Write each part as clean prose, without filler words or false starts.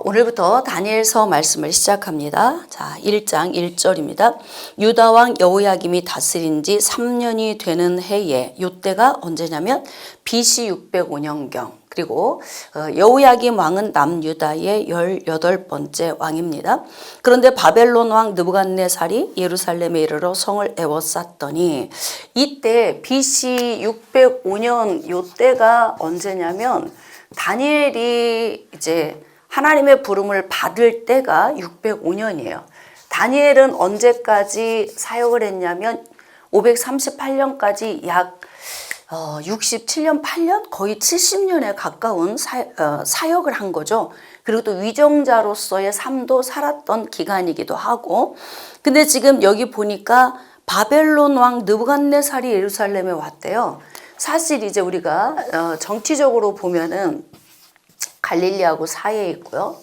오늘부터 다니엘서 말씀을 시작합니다. 자, 1장 1절입니다. 유다 왕 여호야김이 다스린 지 3년이 되는 해에, 이때가 언제냐면 BC 605년경. 그리고 여호야김 왕은 남유다의 18번째 왕입니다. 그런데 바벨론 왕 느부갓네살이 예루살렘에 이르러 성을 에워쌌더니, 이때 BC 605년 이때가 언제냐면 다니엘이 이제 하나님의 부름을 받을 때가 605년이에요. 다니엘은 언제까지 사역을 했냐면 538년까지 약 67년, 8년? 거의 70년에 가까운 사역을 한 거죠. 그리고 또 위정자로서의 삶도 살았던 기간이기도 하고. 근데 지금 여기 보니까 바벨론 왕 느부갓네살이 예루살렘에 왔대요. 사실 이제 우리가 정치적으로 보면은 갈릴리하고 사이에 있고요.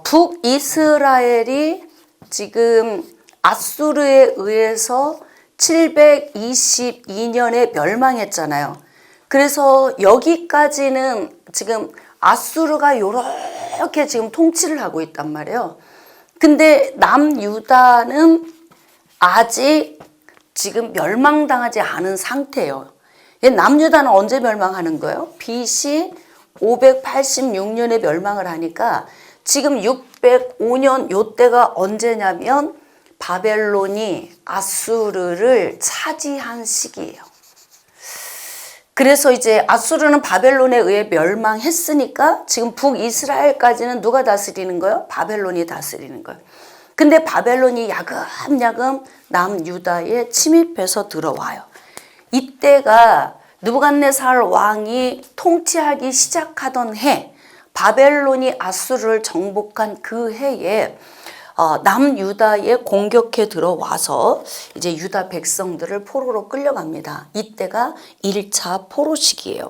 북이스라엘이 지금 아수르에 의해서 722년에 멸망했잖아요. 그래서 여기까지는 지금 아수르가 이렇게 지금 통치를 하고 있단 말이에요. 근데 남유다는 아직 지금 멸망당하지 않은 상태예요. 남유다는 언제 멸망하는 거예요? BC 586년에 멸망을 하니까 지금 605년 요때가 언제냐면 바벨론이 아수르를 차지한 시기예요. 그래서 이제 아수르는 바벨론에 의해 멸망했으니까 지금 북이스라엘까지는 누가 다스리는 거예요? 바벨론이 다스리는 거예요. 근데 바벨론이 야금야금 남유다에 침입해서 들어와요. 이때가 느부갓네살 왕이 통치하기 시작하던 해, 바벨론이 아수르를 정복한 그 해에 남유다에 공격해 들어와서 이제 유다 백성들을 포로로 끌려갑니다. 이때가 1차 포로 시기예요.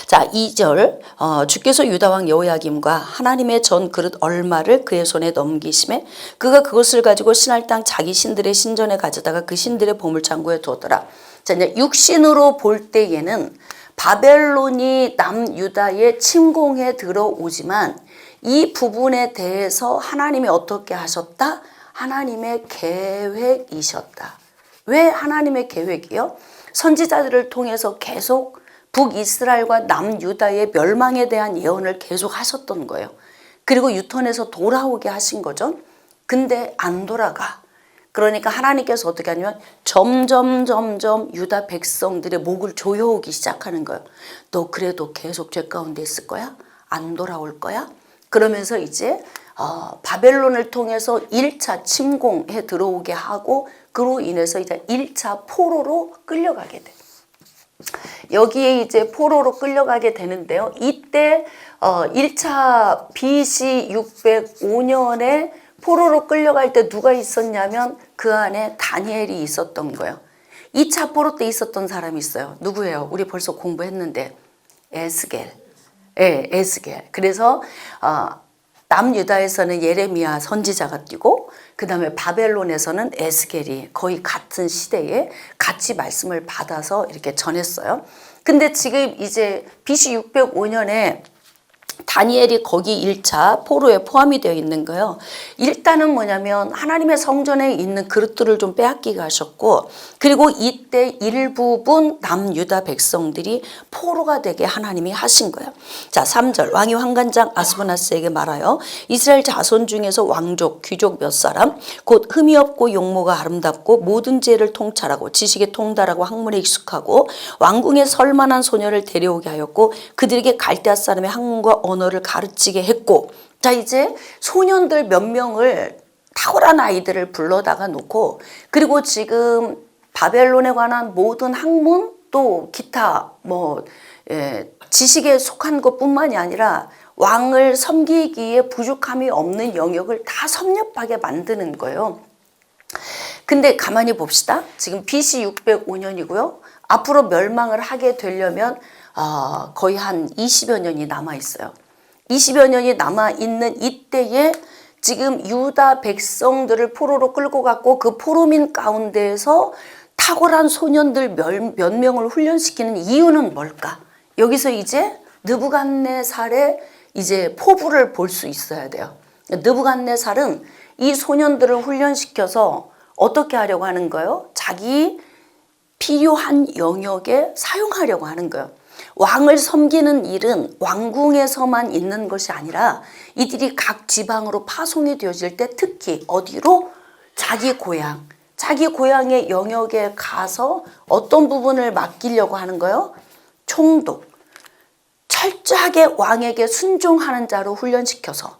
자, 2절 주께서 유다왕 여호야김과 하나님의 전 그릇 얼마를 그의 손에 넘기심에 그가 그것을 가지고 신할 땅 자기 신들의 신전에 가져다가 그 신들의 보물창고에 두었더라. 자, 이제 육신으로 볼 때에는 바벨론이 남유다에 침공해 들어오지만 이 부분에 대해서 하나님이 어떻게 하셨다? 하나님의 계획이셨다. 왜 하나님의 계획이요? 선지자들을 통해서 계속 북이스라엘과 남유다의 멸망에 대한 예언을 계속 하셨던 거예요. 그리고 유턴해서 돌아오게 하신 거죠. 근데 안 돌아가. 그러니까 하나님께서 어떻게 하냐면 점점 유다 백성들의 목을 조여오기 시작하는 거예요. 너 그래도 계속 죄 가운데 있을 거야? 안 돌아올 거야? 그러면서 이제 바벨론을 통해서 1차 침공해 들어오게 하고 그로 인해서 이제 1차 포로로 끌려가게 돼요. 여기에 이제 포로로 끌려가게 되는데요. 이때 1차 BC 605년에 포로로 끌려갈 때 누가 있었냐면 그 안에 다니엘이 있었던 거예요. 2차 포로 때 있었던 사람이 있어요. 누구예요? 우리 벌써 공부했는데 에스겔. 네, 에스겔. 그래서 남유다에서는 예레미야 선지자가 뛰고 그 다음에 바벨론에서는 에스겔이 거의 같은 시대에 같이 말씀을 받아서 이렇게 전했어요. 근데 지금 이제 BC 605년에 다니엘이 거기 1차 포로에 포함이 되어 있는 거예요. 일단은 뭐냐면 하나님의 성전에 있는 그릇들을 좀 빼앗기게 하셨고, 그리고 이때 일부분 남유다 백성들이 포로가 되게 하나님이 하신 거예요. 자, 3절 왕이 환관장 아스브나스에게 말하여 이스라엘 자손 중에서 왕족, 귀족 몇 사람 곧 흠이 없고 용모가 아름답고 모든 지혜를 통찰하고 지식에 통달하고 학문에 익숙하고 왕궁에 설만한 소녀를 데려오게 하였고 그들에게 갈대아 사람의 학문과 언어를 가르치게 했고. 자, 이제 소년들 몇 명을 탁월한 아이들을 불러다가 놓고, 그리고 지금 바벨론에 관한 모든 학문 또 기타 지식에 속한 것뿐만이 아니라 왕을 섬기기에 부족함이 없는 영역을 다 섭렵하게 만드는 거예요. 근데 가만히 봅시다. 지금 BC 605년이고요. 앞으로 멸망을 하게 되려면 거의 한 20여 년이 남아 있어요. 20여 년이 남아 있는 이때에 지금 유다 백성들을 포로로 끌고 갔고 그 포로민 가운데에서 탁월한 소년들 몇 명을 훈련시키는 이유는 뭘까? 여기서 이제 느부갓네살의 이제 포부를 볼 수 있어야 돼요. 느부갓네살은 이 소년들을 훈련시켜서 어떻게 하려고 하는 거예요? 자기 필요한 영역에 사용하려고 하는 거예요. 왕을 섬기는 일은 왕궁에서만 있는 것이 아니라 이들이 각 지방으로 파송이 되어질 때 특히 어디로? 자기 고향, 자기 고향의 영역에 가서 어떤 부분을 맡기려고 하는 거예요? 총독, 철저하게 왕에게 순종하는 자로 훈련시켜서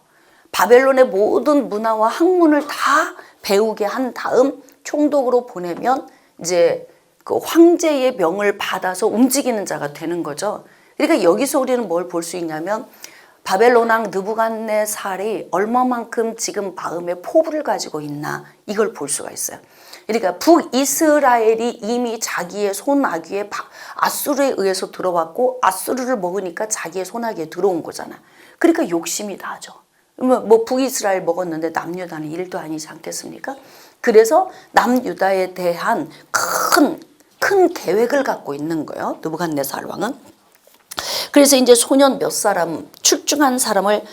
바벨론의 모든 문화와 학문을 다 배우게 한 다음 총독으로 보내면 이제 그 황제의 명을 받아서 움직이는 자가 되는 거죠. 그러니까 여기서 우리는 뭘 볼 수 있냐면 바벨론 왕 느부갓네살이 얼마만큼 지금 마음의 포부를 가지고 있나 이걸 볼 수가 있어요. 그러니까 북이스라엘이 이미 자기의 손아귀에 아수르에 의해서 들어왔고 아수르를 먹으니까 자기의 손아귀에 들어온 거잖아. 그러니까 욕심이 나죠. 뭐 북이스라엘 먹었는데 남유다는 일도 아니지 않겠습니까? 그래서 남유다에 대한 큰 계획을 갖고 있는 거예요. 느부갓네살 왕은. 그래서 이제 소년 몇 사람 출중한 사람을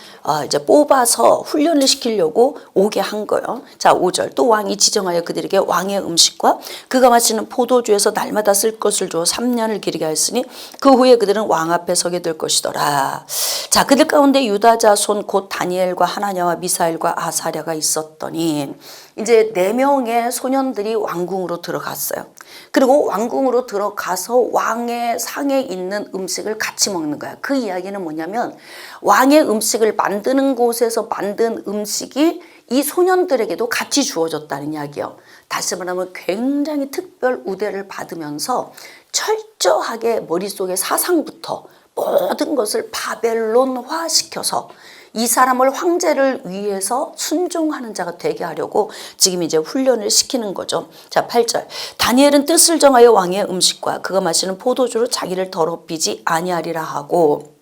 이제 뽑아서 훈련을 시키려고 오게 한 거예요. 자, 5절. 또 왕이 지정하여 그들에게 왕의 음식과 그가 마시는 포도주에서 날마다 쓸 것을 주어 3년을 기르게 하였으니 그 후에 그들은 왕 앞에 서게 될 것이더라. 자, 그들 가운데 유다 자손 곧 다니엘과 하나냐와 미사엘과 아사랴가 있었더니 이제 4명의 소년들이 왕궁으로 들어갔어요. 그리고 왕궁으로 들어가서 왕의 상에 있는 음식을 같이 먹는 거야. 그 이야기는 뭐냐면 왕의 음식을 만드는 곳에서 만든 음식이 이 소년들에게도 같이 주어졌다는 이야기예요. 다시 말하면 굉장히 특별 우대를 받으면서 철저하게 머릿속에 사상부터 모든 것을 바벨론화 시켜서 이 사람을 황제를 위해서 순종하는 자가 되게 하려고 지금 이제 훈련을 시키는 거죠. 자, 8절. 다니엘은 뜻을 정하여 왕의 음식과 그가 마시는 포도주로 자기를 더럽히지 아니하리라 하고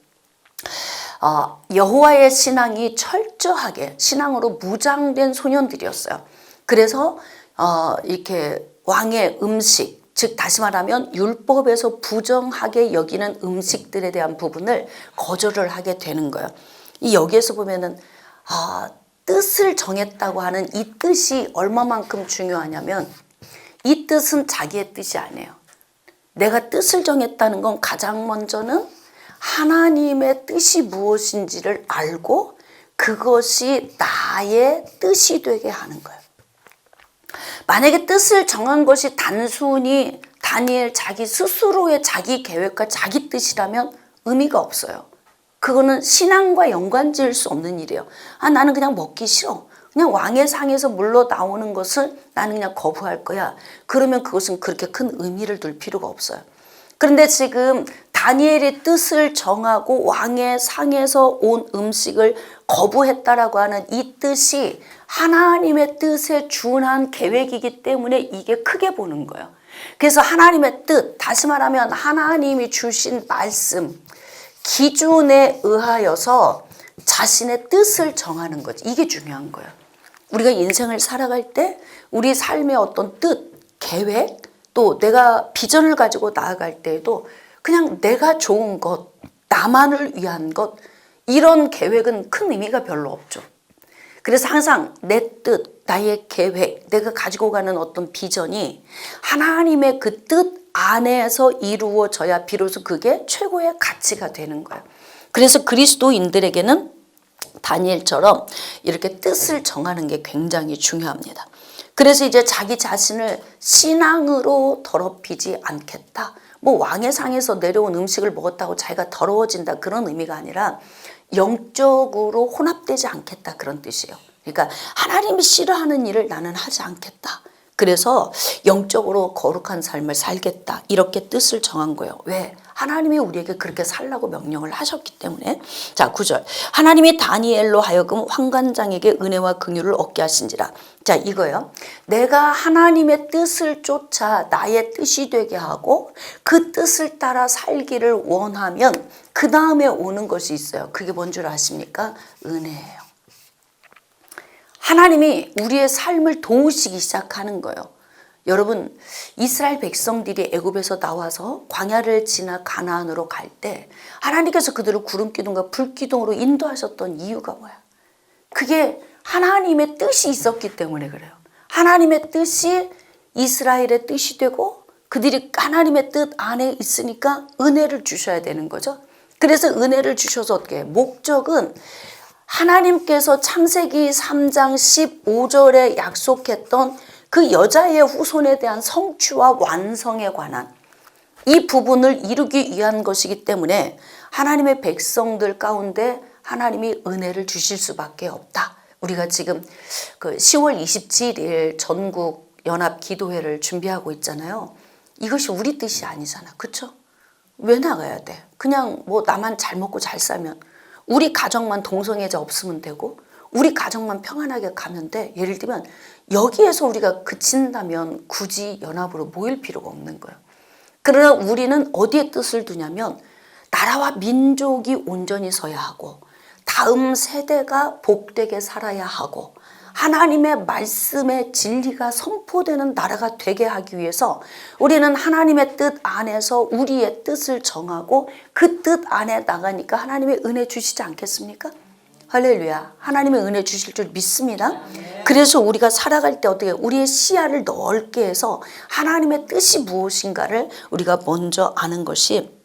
여호와의 신앙이 철저하게 신앙으로 무장된 소년들이었어요. 그래서 이렇게 왕의 음식, 즉 다시 말하면 율법에서 부정하게 여기는 음식들에 대한 부분을 거절을 하게 되는 거예요. 이 여기에서 보면은 뜻을 정했다고 하는 이 뜻이 얼마만큼 중요하냐면 이 뜻은 자기의 뜻이 아니에요. 내가 뜻을 정했다는 건 가장 먼저는 하나님의 뜻이 무엇인지를 알고 그것이 나의 뜻이 되게 하는 거예요. 만약에 뜻을 정한 것이 단순히 다니엘 자기 스스로의 자기 계획과 자기 뜻이라면 의미가 없어요. 그거는 신앙과 연관 지을 수 없는 일이에요. 나는 그냥 먹기 싫어. 그냥 왕의 상에서 물러 나오는 것을 나는 그냥 거부할 거야. 그러면 그것은 그렇게 큰 의미를 둘 필요가 없어요. 그런데 지금 다니엘의 뜻을 정하고 왕의 상에서 온 음식을 거부했다라고 하는 이 뜻이 하나님의 뜻에 준한 계획이기 때문에 이게 크게 보는 거예요. 그래서 하나님의 뜻, 다시 말하면 하나님이 주신 말씀, 기준에 의하여서 자신의 뜻을 정하는 거지. 이게 중요한 거예요. 우리가 인생을 살아갈 때 우리 삶의 어떤 뜻, 계획, 또 내가 비전을 가지고 나아갈 때에도 그냥 내가 좋은 것, 나만을 위한 것, 이런 계획은 큰 의미가 별로 없죠. 그래서 항상 내 뜻, 나의 계획, 내가 가지고 가는 어떤 비전이 하나님의 그 뜻 안에서 이루어져야 비로소 그게 최고의 가치가 되는 거예요. 그래서 그리스도인들에게는 다니엘처럼 이렇게 뜻을 정하는 게 굉장히 중요합니다. 그래서 이제 자기 자신을 신앙으로 더럽히지 않겠다. 뭐 왕의 상에서 내려온 음식을 먹었다고 자기가 더러워진다 그런 의미가 아니라 영적으로 혼합되지 않겠다 그런 뜻이에요. 그러니까 하나님이 싫어하는 일을 나는 하지 않겠다. 그래서 영적으로 거룩한 삶을 살겠다. 이렇게 뜻을 정한 거예요. 왜? 하나님이 우리에게 그렇게 살라고 명령을 하셨기 때문에. 자, 9절. 하나님이 다니엘로 하여금 환관장에게 은혜와 긍휼을 얻게 하신지라. 자, 이거요. 내가 하나님의 뜻을 쫓아 나의 뜻이 되게 하고 그 뜻을 따라 살기를 원하면 그 다음에 오는 것이 있어요. 그게 뭔 줄 아십니까? 은혜예요. 하나님이 우리의 삶을 도우시기 시작하는 거예요. 여러분, 이스라엘 백성들이 애굽에서 나와서 광야를 지나 가나안으로 갈 때 하나님께서 그들을 구름기둥과 불기둥으로 인도하셨던 이유가 뭐야? 그게 하나님의 뜻이 있었기 때문에 그래요. 하나님의 뜻이 이스라엘의 뜻이 되고 그들이 하나님의 뜻 안에 있으니까 은혜를 주셔야 되는 거죠. 그래서 은혜를 주셔서 어떻게 해요? 목적은 하나님께서 창세기 3장 15절에 약속했던 그 여자의 후손에 대한 성취와 완성에 관한 이 부분을 이루기 위한 것이기 때문에 하나님의 백성들 가운데 하나님이 은혜를 주실 수밖에 없다. 우리가 지금 그 10월 27일 전국 연합 기도회를 준비하고 있잖아요. 이것이 우리 뜻이 아니잖아. 그렇죠? 왜 나가야 돼? 그냥 뭐 나만 잘 먹고 잘 살면 우리 가정만 동성애자 없으면 되고 우리 가정만 평안하게 가면 돼. 예를 들면 여기에서 우리가 그친다면 굳이 연합으로 모일 필요가 없는 거예요. 그러나 우리는 어디에 뜻을 두냐면 나라와 민족이 온전히 서야 하고 다음 세대가 복되게 살아야 하고 하나님의 말씀의 진리가 선포되는 나라가 되게 하기 위해서 우리는 하나님의 뜻 안에서 우리의 뜻을 정하고 그 뜻 안에 나가니까 하나님의 은혜 주시지 않겠습니까? 할렐루야. 하나님의 은혜 주실 줄 믿습니다. 그래서 우리가 살아갈 때 어떻게 우리의 시야를 넓게 해서 하나님의 뜻이 무엇인가를 우리가 먼저 아는 것이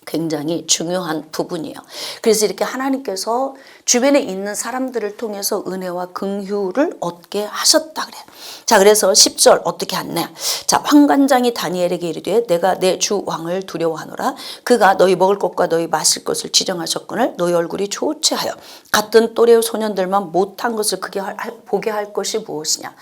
굉장히 중요한 부분이에요. 그래서 이렇게 하나님께서 주변에 있는 사람들을 통해서 은혜와 긍휼을 얻게 하셨다 그래요. 자, 그래서 10절 어떻게 하냐? 자, 환관장이 다니엘에게 이르되 내가 내 주 왕을 두려워하노라. 그가 너희 먹을 것과 너희 마실 것을 지정하셨거늘 너희 얼굴이 좋체하여 같은 또래의 소년들만 못한 것을 보게 할 것이 무엇이냐?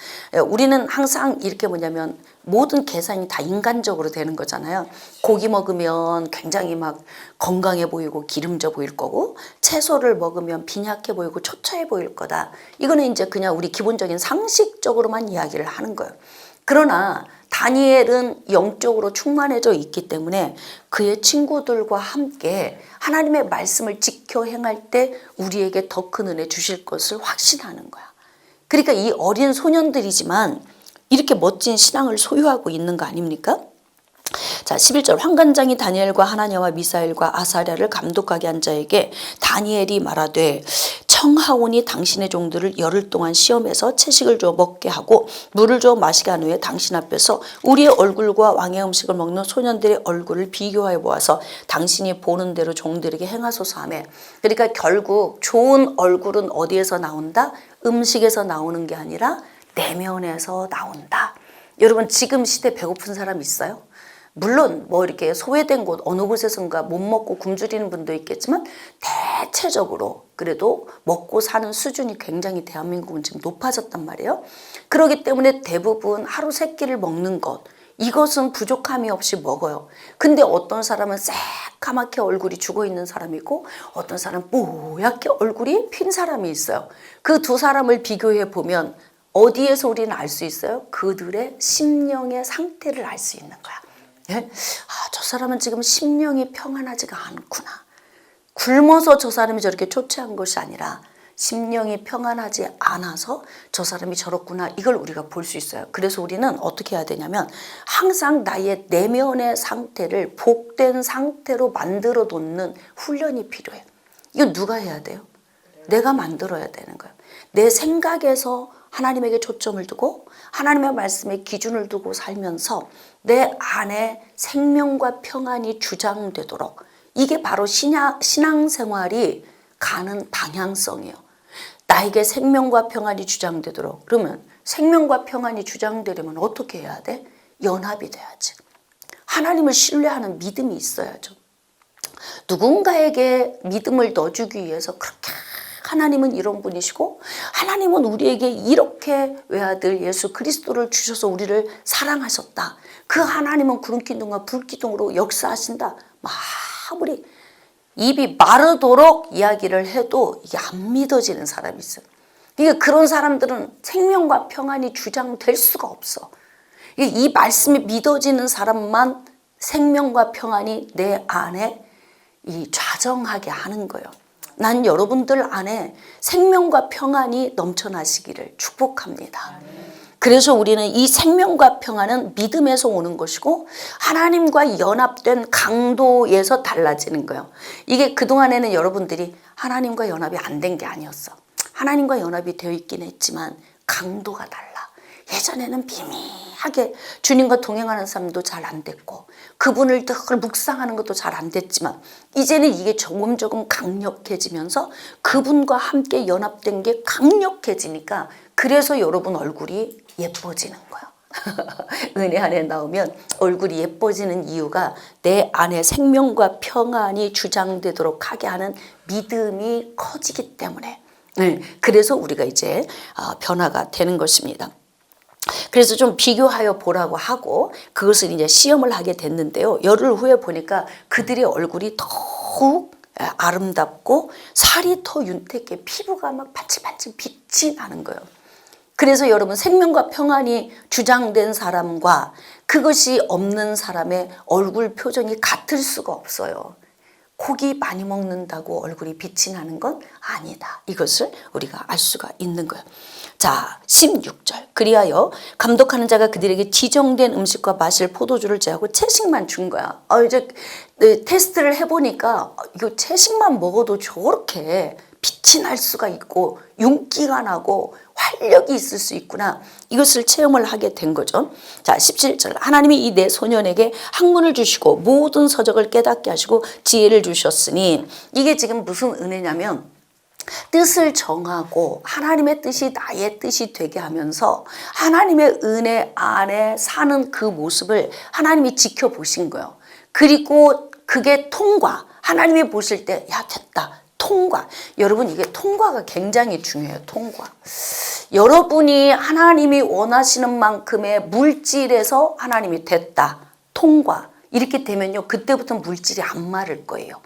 우리는 항상 이렇게 뭐냐면 모든 계산이 다 인간적으로 되는 거잖아요. 고기 먹으면 굉장히 막 건강해 보이고 기름져 보일 거고 채소를 먹으면 빈약해 보이고 초췌해 보일 거다. 이거는 이제 그냥 우리 기본적인 상식적으로만 이야기를 하는 거예요. 그러나 다니엘은 영적으로 충만해져 있기 때문에 그의 친구들과 함께 하나님의 말씀을 지켜 행할 때 우리에게 더 큰 은혜 주실 것을 확신하는 거야. 그러니까 이 어린 소년들이지만 이렇게 멋진 신앙을 소유하고 있는 거 아닙니까? 자, 11절 환관장이 다니엘과 하나냐와 미사엘과 아사랴를 감독하게 한 자에게 다니엘이 말하되 청하오니 당신의 종들을 열흘 동안 시험해서 채식을 줘 먹게 하고 물을 줘 마시게 한 후에 당신 앞에서 우리의 얼굴과 왕의 음식을 먹는 소년들의 얼굴을 비교하여 보아서 당신이 보는 대로 종들에게 행하소서 하며, 그러니까 결국 좋은 얼굴은 어디에서 나온다? 음식에서 나오는 게 아니라 내면에서 나온다. 여러분, 지금 시대 배고픈 사람 있어요? 물론 뭐 이렇게 소외된 곳 어느 곳에선가 못 먹고 굶주리는 분도 있겠지만 대체적으로 그래도 먹고 사는 수준이 굉장히 대한민국은 지금 높아졌단 말이에요. 그렇기 때문에 대부분 하루 세 끼를 먹는 것, 이것은 부족함이 없이 먹어요. 근데 어떤 사람은 새까맣게 얼굴이 죽어있는 사람이 있고 어떤 사람은 뽀얗게 얼굴이 핀 사람이 있어요. 그 두 사람을 비교해 보면 어디에서 우리는 알 수 있어요? 그들의 심령의 상태를 알 수 있는 거야. 예? 아, 저 사람은 지금 심령이 평안하지가 않구나. 굶어서 저 사람이 저렇게 초췌한 것이 아니라 심령이 평안하지 않아서 저 사람이 저렇구나. 이걸 우리가 볼 수 있어요. 그래서 우리는 어떻게 해야 되냐면 항상 나의 내면의 상태를 복된 상태로 만들어 놓는 훈련이 필요해요. 이건 누가 해야 돼요? 내가 만들어야 되는 거예요. 내 생각에서 하나님에게 초점을 두고 하나님의 말씀에 기준을 두고 살면서 내 안에 생명과 평안이 주장되도록, 이게 바로 신앙생활이 가는 방향성이에요. 나에게 생명과 평안이 주장되도록. 그러면 생명과 평안이 주장되려면 어떻게 해야 돼? 연합이 돼야지. 하나님을 신뢰하는 믿음이 있어야죠. 누군가에게 믿음을 넣어주기 위해서 그렇게 하나님은 이런 분이시고 하나님은 우리에게 이렇게 외아들 예수 그리스도를 주셔서 우리를 사랑하셨다. 그 하나님은 구름기둥과 불기둥으로 역사하신다. 아무리 입이 마르도록 이야기를 해도 이게 안 믿어지는 사람이 있어요. 그러니까 그런 사람들은 생명과 평안이 주장될 수가 없어. 이 말씀이 믿어지는 사람만 생명과 평안이 내 안에 이 좌정하게 하는 거예요. 난 여러분들 안에 생명과 평안이 넘쳐나시기를 축복합니다. 그래서 우리는 이 생명과 평안은 믿음에서 오는 것이고 하나님과 연합된 강도에서 달라지는 거예요. 이게 그동안에는 여러분들이 하나님과 연합이 안 된 게 아니었어. 하나님과 연합이 되어 있긴 했지만 강도가 달라. 예전에는 미미하게 주님과 동행하는 사람도 잘 안 됐고 그분을 늘 묵상하는 것도 잘 안 됐지만 이제는 이게 조금 강력해지면서 그분과 함께 연합된 게 강력해지니까 그래서 여러분 얼굴이 예뻐지는 거예요. 은혜 안에 나오면 얼굴이 예뻐지는 이유가 내 안에 생명과 평안이 주장되도록 하게 하는 믿음이 커지기 때문에 그래서 우리가 이제 변화가 되는 것입니다. 그래서 좀 비교하여 보라고 하고 그것을 이제 시험을 하게 됐는데요. 열흘 후에 보니까 그들의 얼굴이 더욱 아름답고 살이 더 윤택해 피부가 막 반질반질 빛이 나는 거예요. 그래서 여러분 생명과 평안이 주장된 사람과 그것이 없는 사람의 얼굴 표정이 같을 수가 없어요. 고기 많이 먹는다고 얼굴이 빛이 나는 건 아니다. 이것을 우리가 알 수가 있는 거예요. 자, 16절. 그리하여 감독하는 자가 그들에게 지정된 음식과 마실 포도주를 제하고 채식만 준 거야. 이제 테스트를 해보니까 이거 채식만 먹어도 저렇게 빛이 날 수가 있고 윤기가 나고 활력이 있을 수 있구나. 이것을 체험을 하게 된 거죠. 자, 17절. 하나님이 이 네 소년에게 학문을 주시고 모든 서적을 깨닫게 하시고 지혜를 주셨으니 이게 지금 무슨 은혜냐면 뜻을 정하고 하나님의 뜻이 나의 뜻이 되게 하면서 하나님의 은혜 안에 사는 그 모습을 하나님이 지켜보신 거예요. 그리고 그게 통과. 하나님이 보실 때 야 됐다. 통과. 여러분 이게 통과가 굉장히 중요해요. 통과. 여러분이 하나님이 원하시는 만큼의 물질에서 하나님이 됐다. 통과. 이렇게 되면요. 그때부터 물질이 안 마를 거예요.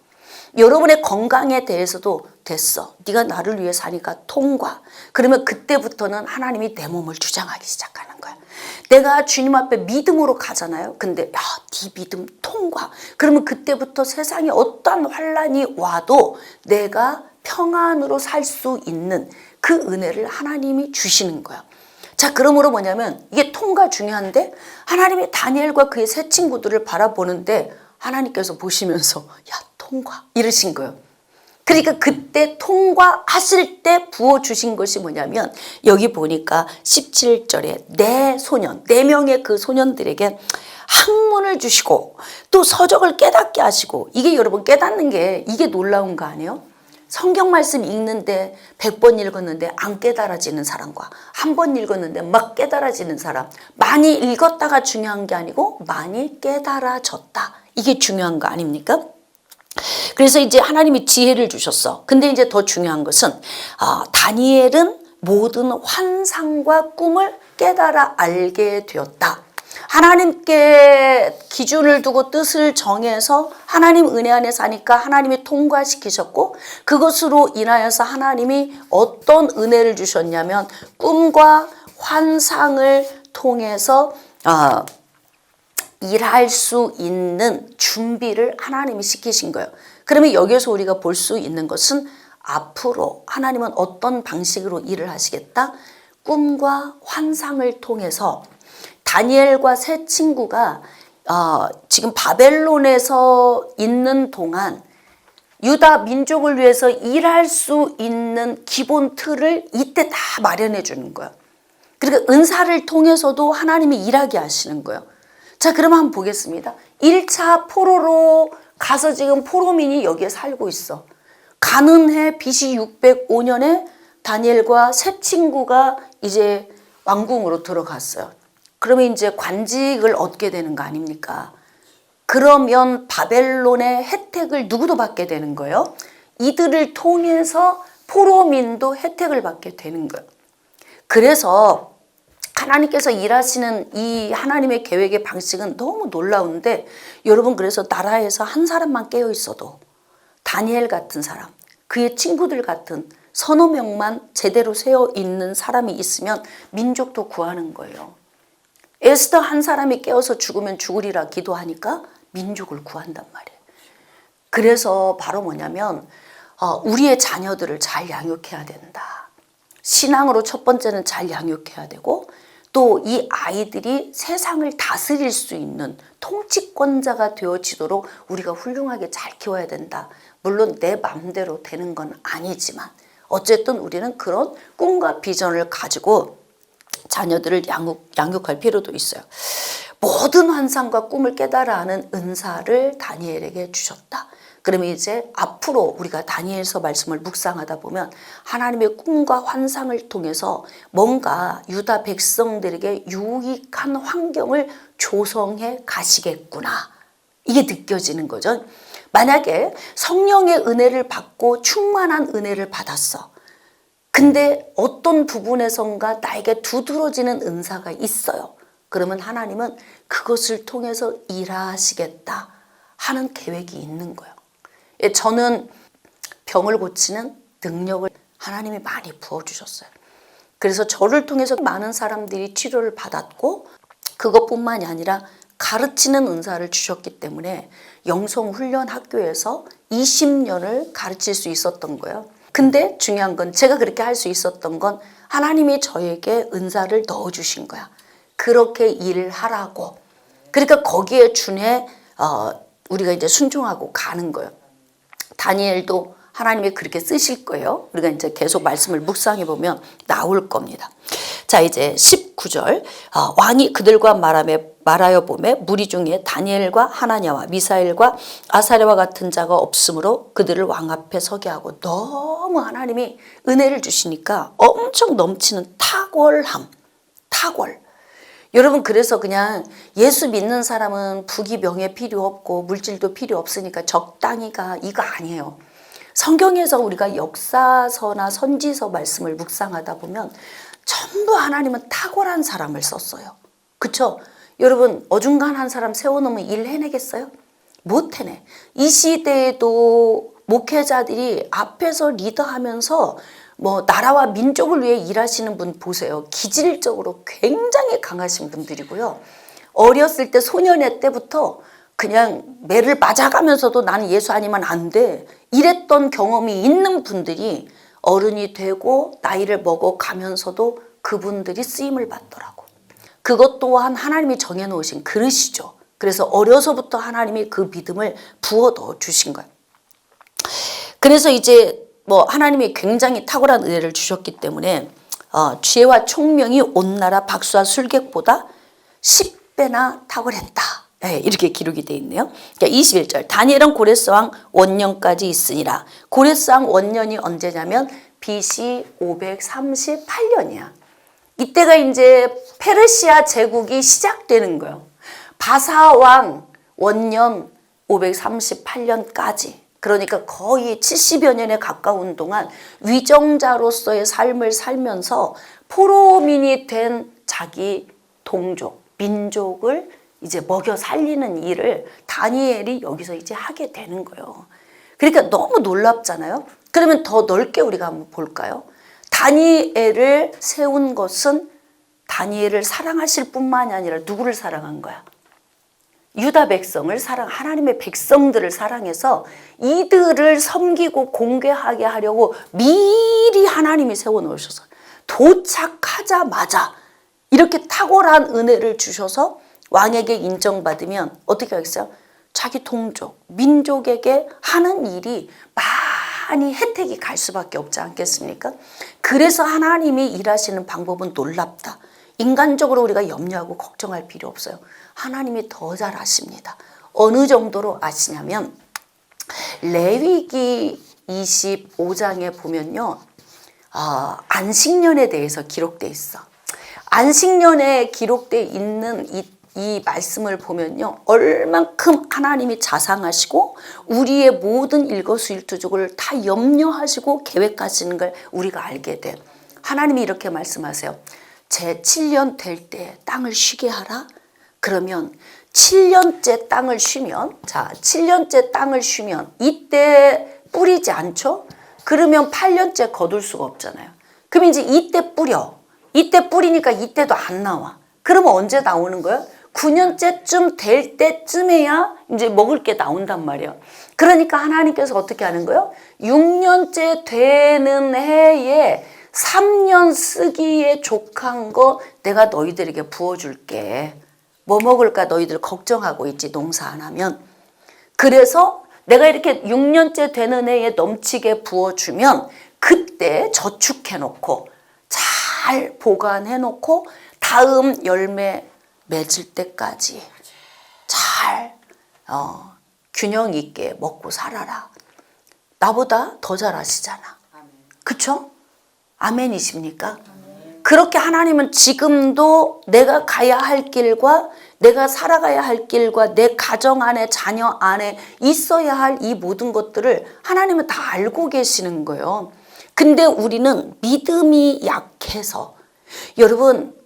여러분의 건강에 대해서도 됐어. 네가 나를 위해 사니까 통과. 그러면 그때부터는 하나님이 내 몸을 주장하기 시작하는 거야. 내가 주님 앞에 믿음으로 가잖아요. 근데 네 믿음 통과. 그러면 그때부터 세상에 어떠한 환란이 와도 내가 평안으로 살 수 있는 그 은혜를 하나님이 주시는 거야. 자, 그러므로 뭐냐면 이게 통과 중요한데 하나님이 다니엘과 그의 세 친구들을 바라보는데 하나님께서 보시면서 야 통과 이러신 거예요. 그러니까 그때 통과하실 때 부어주신 것이 뭐냐면 여기 보니까 17절에 네 소년, 4명의 그 소년들에게 학문을 주시고 또 서적을 깨닫게 하시고 이게 여러분 깨닫는 게 이게 놀라운 거 아니에요? 성경 말씀 읽는데 100번 읽었는데 안 깨달아지는 사람과 한 번 읽었는데 막 깨달아지는 사람 많이 읽었다가 중요한 게 아니고 많이 깨달아졌다. 이게 중요한 거 아닙니까? 그래서 이제 하나님이 지혜를 주셨어. 근데 이제 더 중요한 것은 다니엘은 모든 환상과 꿈을 깨달아 알게 되었다. 하나님께 기준을 두고 뜻을 정해서 하나님 은혜 안에 사니까 하나님이 통과시키셨고 그것으로 인하여서 하나님이 어떤 은혜를 주셨냐면 꿈과 환상을 통해서 일할 수 있는 준비를 하나님이 시키신 거예요. 그러면 여기서 우리가 볼 수 있는 것은 앞으로 하나님은 어떤 방식으로 일을 하시겠다? 꿈과 환상을 통해서 다니엘과 세 친구가 지금 바벨론에서 있는 동안 유다 민족을 위해서 일할 수 있는 기본 틀을 이때 다 마련해 주는 거예요. 그러니까 은사를 통해서도 하나님이 일하게 하시는 거예요. 자, 그러면 한번 보겠습니다. 1차 포로로 가서 지금 포로민이 여기에 살고 있어. 가는 해 BC 605년에 다니엘과 세 친구가 이제 왕궁으로 들어갔어요. 그러면 이제 관직을 얻게 되는 거 아닙니까? 그러면 바벨론의 혜택을 누구도 받게 되는 거예요. 이들을 통해서 포로민도 혜택을 받게 되는 거예요. 그래서 하나님께서 일하시는 이 하나님의 계획의 방식은 너무 놀라운데 여러분 그래서 나라에서 한 사람만 깨어 있어도 다니엘 같은 사람, 그의 친구들 같은 서너 명만 제대로 세어 있는 사람이 있으면 민족도 구하는 거예요. 에스더 한 사람이 깨어서 죽으면 죽으리라 기도하니까 민족을 구한단 말이에요. 그래서 바로 뭐냐면 우리의 자녀들을 잘 양육해야 된다. 신앙으로 첫 번째는 잘 양육해야 되고 또 이 아이들이 세상을 다스릴 수 있는 통치권자가 되어지도록 우리가 훌륭하게 잘 키워야 된다. 물론 내 마음대로 되는 건 아니지만 어쨌든 우리는 그런 꿈과 비전을 가지고 자녀들을 양육할 필요도 있어요. 모든 환상과 꿈을 깨달아 하는 은사를 다니엘에게 주셨다. 그러면 이제 앞으로 우리가 다니엘서 말씀을 묵상하다 보면 하나님의 꿈과 환상을 통해서 뭔가 유다 백성들에게 유익한 환경을 조성해 가시겠구나. 이게 느껴지는 거죠. 만약에 성령의 은혜를 받고 충만한 은혜를 받았어. 근데 어떤 부분에선가 나에게 두드러지는 은사가 있어요. 그러면 하나님은 그것을 통해서 일하시겠다 하는 계획이 있는 거예요. 저는 병을 고치는 능력을 하나님이 많이 부어주셨어요. 그래서 저를 통해서 많은 사람들이 치료를 받았고 그것뿐만이 아니라 가르치는 은사를 주셨기 때문에 영성훈련학교에서 20년을 가르칠 수 있었던 거예요. 근데 중요한 건 제가 그렇게 할 수 있었던 건 하나님이 저에게 은사를 넣어주신 거야. 그렇게 일을 하라고. 그러니까 거기에 준해 우리가 이제 순종하고 가는 거예요. 다니엘도 하나님이 그렇게 쓰실 거예요. 우리가 이제 계속 말씀을 묵상해 보면 나올 겁니다. 자, 이제 19절. 왕이 그들과 말하여 보매 무리 중에 다니엘과 하나냐와 미사엘과 아사랴와 같은 자가 없으므로 그들을 왕 앞에 서게 하고 너무 하나님이 은혜를 주시니까 엄청 넘치는 탁월. 여러분 그래서 그냥 예수 믿는 사람은 부귀 명예 필요 없고 물질도 필요 없으니까 적당히가 이거 아니에요. 성경에서 우리가 역사서나 선지서 말씀을 묵상하다 보면 전부 하나님은 탁월한 사람을 썼어요. 그렇죠? 여러분 어중간한 사람 세워놓으면 일 해내겠어요? 못 해내. 이 시대에도 목회자들이 앞에서 리더하면서 나라와 민족을 위해 일하시는 분 보세요. 기질적으로 굉장히 강하신 분들이고요. 어렸을 때 소년의 때부터 그냥 매를 맞아가면서도 나는 예수 아니면 안 돼. 이랬던 경험이 있는 분들이 어른이 되고 나이를 먹어가면서도 그분들이 쓰임을 받더라고. 그것 또한 하나님이 정해놓으신 그릇이죠. 그래서 어려서부터 하나님이 그 믿음을 부어 넣어 주신 거예요. 그래서 이제 하나님이 굉장히 탁월한 은혜를 주셨기 때문에 지혜와 총명이 온 나라 박수와 술객보다 10배나 탁월했다. 네, 이렇게 기록이 되어 있네요. 21절 다니엘은 고레스왕 원년까지 있으니라. 고레스왕 원년이 언제냐면 BC 538년이야. 이때가 이제 페르시아 제국이 시작되는 거예요. 바사왕 원년 538년까지. 그러니까 거의 70여 년에 가까운 동안 위정자로서의 삶을 살면서 포로민이 된 자기 동족, 민족을 이제 먹여 살리는 일을 다니엘이 여기서 이제 하게 되는 거예요. 그러니까 너무 놀랍잖아요. 그러면 더 넓게 우리가 한번 볼까요? 다니엘을 세운 것은 다니엘을 사랑하실 뿐만이 아니라 누구를 사랑한 거야? 유다 백성을 하나님의 백성들을 사랑해서 이들을 섬기고 공개하게 하려고 미리 하나님이 세워놓으셔서 도착하자마자 이렇게 탁월한 은혜를 주셔서 왕에게 인정받으면 어떻게 하겠어요? 자기 동족, 민족에게 하는 일이 많이 혜택이 갈 수밖에 없지 않겠습니까? 그래서 하나님이 일하시는 방법은 놀랍다. 인간적으로 우리가 염려하고 걱정할 필요 없어요. 하나님이 더 잘 아십니다. 어느 정도로 아시냐면 레위기 25장에 보면요. 안식년에 대해서 기록되어 있어. 안식년에 기록되어 있는 이 말씀을 보면요. 얼만큼 하나님이 자상하시고 우리의 모든 일거수일투족을 다 염려하시고 계획하시는 걸 우리가 알게 돼. 하나님이 이렇게 말씀하세요. 제 7년 될 때 땅을 쉬게 하라. 그러면 7년째 땅을 쉬면 7년째 땅을 쉬면 이때 뿌리지 않죠? 그러면 8년째 거둘 수가 없잖아요. 그럼 이제 이때 뿌려. 이때 뿌리니까 이때도 안 나와. 그러면 언제 나오는 거예요? 9년째쯤 될 때쯤에야 이제 먹을 게 나온단 말이에요. 그러니까 하나님께서 어떻게 하는 거예요? 6년째 되는 해에 3년 쓰기에 족한 거 내가 너희들에게 부어줄게. 뭐 먹을까 너희들 걱정하고 있지, 농사 안 하면. 그래서 내가 이렇게 6년째 되는 해에 넘치게 부어주면 그때 저축해놓고 잘 보관해놓고 다음 열매 맺을 때까지 잘 균형 있게 먹고 살아라. 나보다 더 잘하시잖아. 그쵸? 아멘이십니까? 그렇게 하나님은 지금도 내가 가야 할 길과 내가 살아가야 할 길과 내 가정 안에 자녀 안에 있어야 할 이 모든 것들을 하나님은 다 알고 계시는 거예요. 근데 우리는 믿음이 약해서, 여러분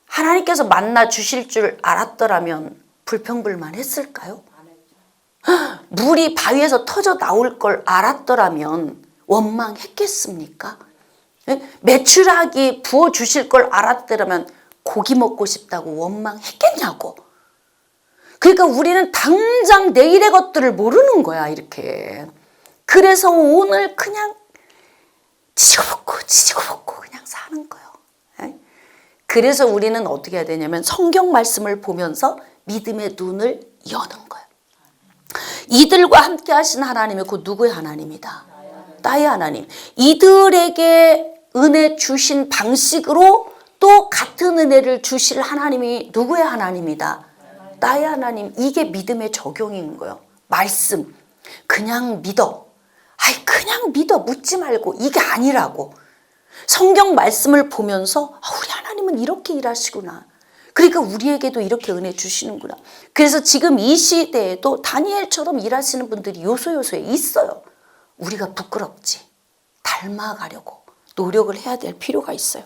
하나님께서 만나 주실 줄 알았더라면 불평불만 했을까요? 물이 바위에서 터져 나올 걸 알았더라면 원망했겠습니까? 메추라기 부어주실 걸 알았더라면 고기 먹고 싶다고 원망했겠냐고. 그러니까 우리는 당장 내일의 것들을 모르는 거야, 이렇게. 그래서 오늘 그냥 지지고 볶고 그냥 사는 거예요. 그래서 우리는 어떻게 해야 되냐면 성경 말씀을 보면서 믿음의 눈을 여는 거예요. 이들과 함께 하신 하나님이 곧 누구의 하나님이다? 나의 하나님. 이들에게 은혜 주신 방식으로 또 같은 은혜를 주실 하나님이 누구의 하나님이다? 나의 하나님. 이게 믿음의 적용인 거예요. 말씀. 그냥 믿어. 그냥 믿어. 묻지 말고. 이게 아니라고. 성경 말씀을 보면서 우리 하나님은 이렇게 일하시구나. 그러니까 우리에게도 이렇게 은혜 주시는구나. 그래서 지금 이 시대에도 다니엘처럼 일하시는 분들이 요소요소에 있어요. 우리가 부끄럽지. 닮아가려고 노력을 해야 될 필요가 있어요.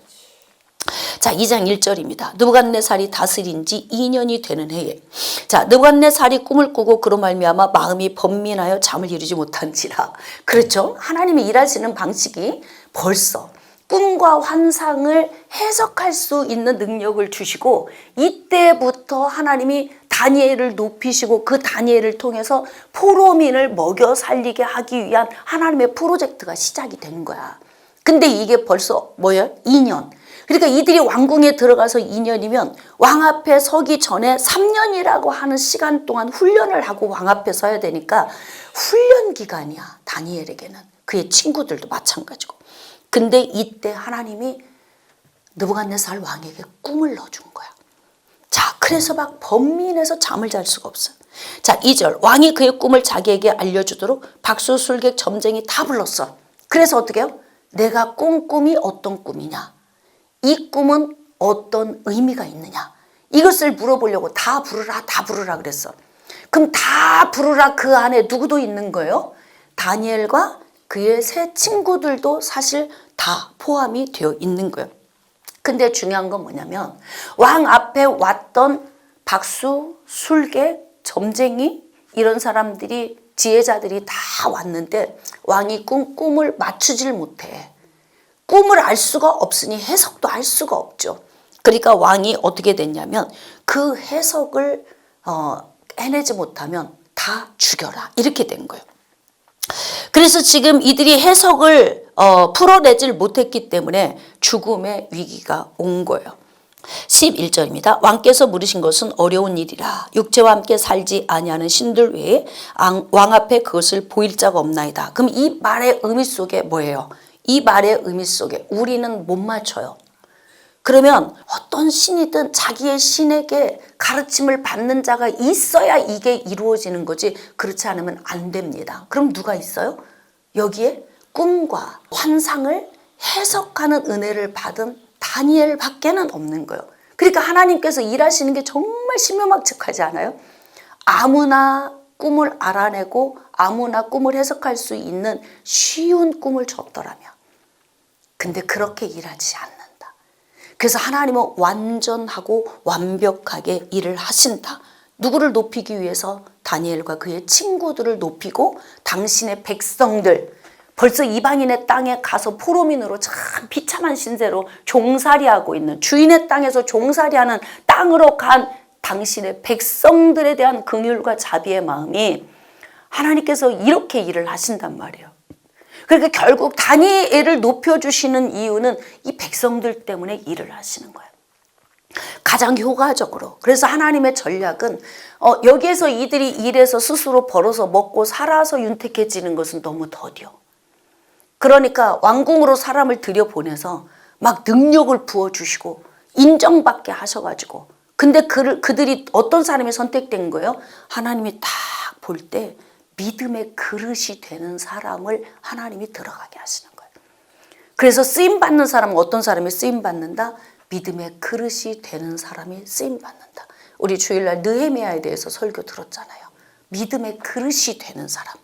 자, 2장 1절입니다. 느부갓네살이 다스린 지 2년이 되는 해에, 자, 느부갓네살이 꿈을 꾸고 그로 말미암아 마음이 번민하여 잠을 이루지 못한지라. 그렇죠? 하나님이 일하시는 방식이 벌써 꿈과 환상을 해석할 수 있는 능력을 주시고, 이때부터 하나님이 다니엘을 높이시고 그 다니엘을 통해서 포로민을 먹여 살리게 하기 위한 하나님의 프로젝트가 시작이 된 거야. 근데 이게 벌써 뭐예요? 2년. 그러니까 이들이 왕궁에 들어가서 2년이면 왕 앞에 서기 전에 3년이라고 하는 시간 동안 훈련을 하고 왕 앞에 서야 되니까 훈련 기간이야, 다니엘에게는. 그의 친구들도 마찬가지고. 근데 이때 하나님이 느부갓네살 왕에게 꿈을 넣어준 거야. 자, 그래서 막 번민해서 잠을 잘 수가 없어. 자, 2절. 왕이 그의 꿈을 자기에게 알려주도록 박수, 술객, 점쟁이 다 불렀어. 그래서 어떻게 해요? 내가 꾼 꿈이 어떤 꿈이냐? 이 꿈은 어떤 의미가 있느냐? 이것을 물어보려고 다 부르라 그랬어. 그럼 다 부르라, 그 안에 누구도 있는 거예요? 다니엘과 그의 세 친구들도 사실 다 포함이 되어 있는 거예요. 근데 중요한 건 뭐냐면 왕 앞에 왔던 박수, 술객, 점쟁이 이런 사람들이, 지혜자들이 다 왔는데 왕이 꾼 꿈을 맞추질 못해. 꿈을 알 수가 없으니 해석도 할 수가 없죠. 그러니까 왕이 어떻게 됐냐면 그 해석을 해내지 못하면 다 죽여라, 이렇게 된 거예요. 그래서 지금 이들이 해석을 풀어내질 못했기 때문에 죽음의 위기가 온 거예요. 11절입니다. 왕께서 물으신 것은 어려운 일이라. 육체와 함께 살지 아니하는 신들 외에 왕 앞에 그것을 보일 자가 없나이다. 그럼 이 말의 의미 속에 뭐예요? 이 말의 의미 속에 우리는 못 맞춰요. 그러면 어떤 신이든 자기의 신에게 가르침을 받는 자가 있어야 이게 이루어지는 거지, 그렇지 않으면 안 됩니다. 그럼 누가 있어요? 여기에 꿈과 환상을 해석하는 은혜를 받은 다니엘 밖에는 없는 거예요. 그러니까 하나님께서 일하시는 게 정말 신묘막측하지 않아요? 아무나 꿈을 알아내고 아무나 꿈을 해석할 수 있는 쉬운 꿈을 줬더라면, 근데 그렇게 일하지 않는다. 그래서 하나님은 완전하고 완벽하게 일을 하신다. 누구를 높이기 위해서? 다니엘과 그의 친구들을 높이고 당신의 백성들, 벌써 이방인의 땅에 가서 포로민으로 참 비참한 신세로 종살이하고 있는, 주인의 땅에서 종살이하는 땅으로 간 당신의 백성들에 대한 긍휼과 자비의 마음이 하나님께서 이렇게 일을 하신단 말이에요. 그러니까 결국 다니엘을 높여주시는 이유는 이 백성들 때문에 일을 하시는 거예요. 가장 효과적으로. 그래서 하나님의 전략은 여기에서 이들이 일해서 스스로 벌어서 먹고 살아서 윤택해지는 것은 너무 더디요. 그러니까 왕궁으로 사람을 들여보내서 막 능력을 부어주시고 인정받게 하셔가지고, 근데 그들이 어떤 사람이 선택된 거예요? 하나님이 딱 볼 때 믿음의 그릇이 되는 사람을 하나님이 들어가게 하시는 거예요. 그래서 쓰임받는 사람은 어떤 사람이 쓰임받는다? 믿음의 그릇이 되는 사람이 쓰임받는다. 우리 주일날 느헤미야에 대해서 설교 들었잖아요. 믿음의 그릇이 되는 사람.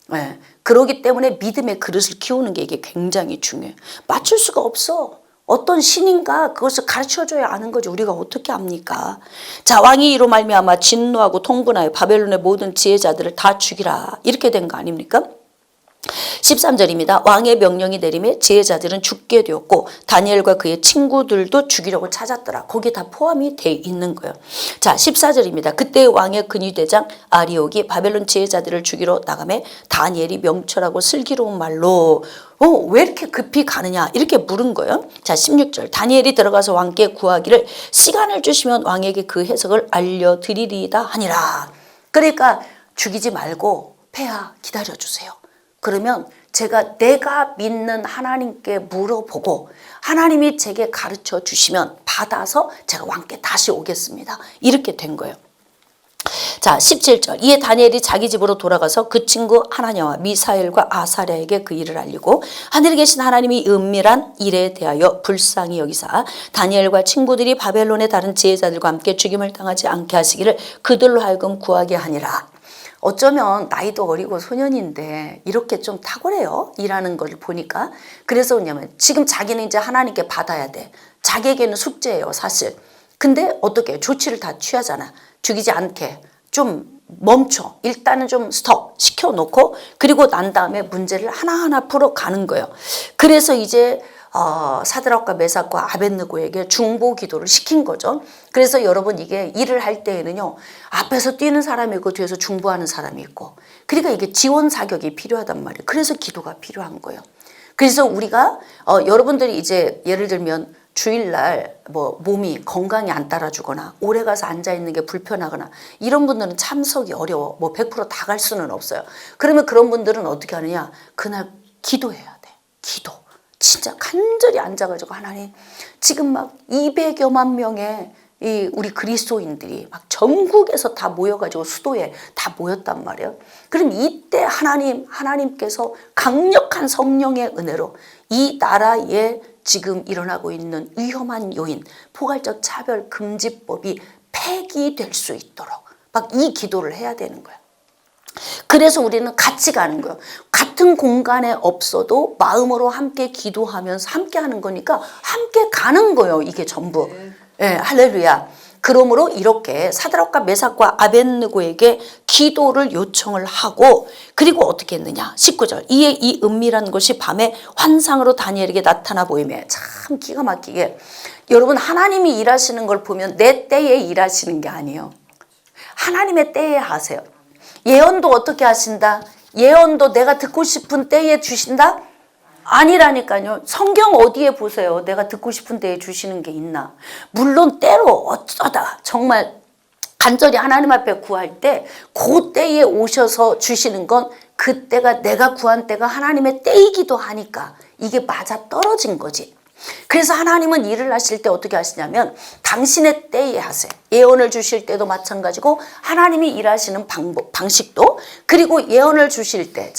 네. 그러기 때문에 믿음의 그릇을 키우는 게 이게 굉장히 중요해요. 맞출 수가 없어. 어떤 신인가 그것을 가르쳐줘야 아는 거지. 우리가 어떻게 압니까? 자, 왕이 이로 말미암아 진노하고 통분하여 바벨론의 모든 지혜자들을 다 죽이라. 이렇게 된 거 아닙니까? 13절입니다. 왕의 명령이 내림에 지혜자들은 죽게 되었고 다니엘과 그의 친구들도 죽이려고 찾았더라. 거기에 다 포함이 돼 있는 거예요. 자, 14절입니다. 그때 왕의 근위대장 아리옥이 바벨론 지혜자들을 죽이러 나가매 다니엘이 명철하고 슬기로운 말로 왜 이렇게 급히 가느냐 이렇게 물은 거예요. 자, 16절 다니엘이 들어가서 왕께 구하기를 시간을 주시면 왕에게 그 해석을 알려드리리이다 하니라. 그러니까 죽이지 말고 폐하 기다려주세요. 그러면 내가 믿는 하나님께 물어보고 하나님이 제게 가르쳐 주시면 받아서 제가 왕께 다시 오겠습니다. 이렇게 된 거예요. 자, 17절 이에 다니엘이 자기 집으로 돌아가서 그 친구 하나냐와 미사엘과 아사랴에게 그 일을 알리고 하늘에 계신 하나님이 은밀한 일에 대하여 불쌍히 여기사 다니엘과 친구들이 바벨론의 다른 지혜자들과 함께 죽임을 당하지 않게 하시기를 그들로 하여금 구하게 하니라. 어쩌면 나이도 어리고 소년인데 이렇게 좀 탁월해요. 일하는 걸 보니까. 그래서 뭐냐면 지금 자기는 이제 하나님께 받아야 돼. 자기에게는 숙제예요, 사실. 근데 어떻게 조치를 다 취하잖아. 죽이지 않게 좀 멈춰. 일단은 좀 스톱 시켜놓고 그리고 난 다음에 문제를 하나하나 풀어가는 거예요. 그래서 이제 사드락과 메삭과 아벳느고에게 중보 기도를 시킨 거죠. 그래서 여러분 이게 일을 할 때에는요. 앞에서 뛰는 사람이 있고 뒤에서 중보하는 사람이 있고 그러니까 이게 지원 사격이 필요하단 말이에요. 그래서 기도가 필요한 거예요. 그래서 우리가 여러분들이 이제 예를 들면 주일날 몸이 건강이 안 따라주거나 오래 가서 앉아있는 게 불편하거나 이런 분들은 참석이 어려워. 100% 다 갈 수는 없어요. 그러면 그런 분들은 어떻게 하느냐. 그날 기도해야 돼. 기도. 진짜 간절히 앉아가지고 하나님 지금 막 200여만 명의 우리 그리스도인들이 막 전국에서 다 모여가지고 수도에 다 모였단 말이에요. 그럼 이때 하나님께서 강력한 성령의 은혜로 이 나라에 지금 일어나고 있는 위험한 요인, 포괄적 차별 금지법이 폐기될 수 있도록 막 이 기도를 해야 되는 거예요. 그래서 우리는 같이 가는 거예요. 같은 공간에 없어도 마음으로 함께 기도하면서 함께 하는 거니까 함께 가는 거예요. 이게 전부. 예, 할렐루야. 그러므로 이렇게 사드락과 메삭과 아벳느고에게 기도를 요청을 하고 그리고 어떻게 했느냐. 19절 이에 이 은밀한 것이 밤에 환상으로 다니엘에게 나타나 보이며 참 기가 막히게 여러분 하나님이 일하시는 걸 보면 내 때에 일하시는 게 아니에요. 하나님의 때에 하세요. 예언도 어떻게 하신다? 예언도 내가 듣고 싶은 때에 주신다? 아니라니까요. 성경 어디에 보세요. 내가 듣고 싶은 때에 주시는 게 있나? 물론 때로 어쩌다 정말 간절히 하나님 앞에 구할 때 그 때에 오셔서 주시는 건 그때가 내가 구한 때가 하나님의 때이기도 하니까 이게 맞아 떨어진 거지. 그래서 하나님은 일을 하실 때 어떻게 하시냐면 당신의 때에 하세요. 예언을 주실 때도 마찬가지고 하나님이 일하시는 방식도 그리고 예언을 주실 때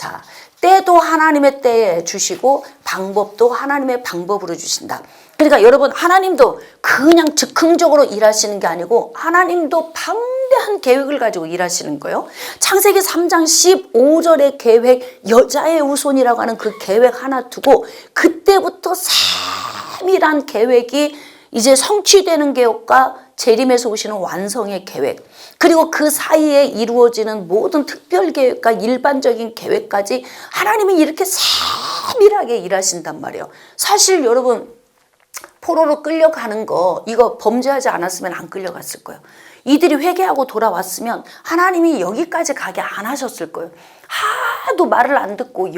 때도 하나님의 때에 주시고 방법도 하나님의 방법으로 주신다. 그러니까 여러분 하나님도 그냥 즉흥적으로 일하시는 게 아니고 하나님도 방대한 계획을 가지고 일하시는 거예요. 창세기 3장 15절의 계획 여자의 후손이라고 하는 그 계획 하나 두고 그때부터 세밀한 계획이 이제 성취되는 계획과 재림에서 오시는 완성의 계획 그리고 그 사이에 이루어지는 모든 특별 계획과 일반적인 계획까지 하나님이 이렇게 세밀하게 일하신단 말이에요. 사실 여러분 포로로 끌려가는 거 이거 범죄하지 않았으면 안 끌려갔을 거예요. 이들이 회개하고 돌아왔으면 하나님이 여기까지 가게 안 하셨을 거예요. 하도 말을 안 듣고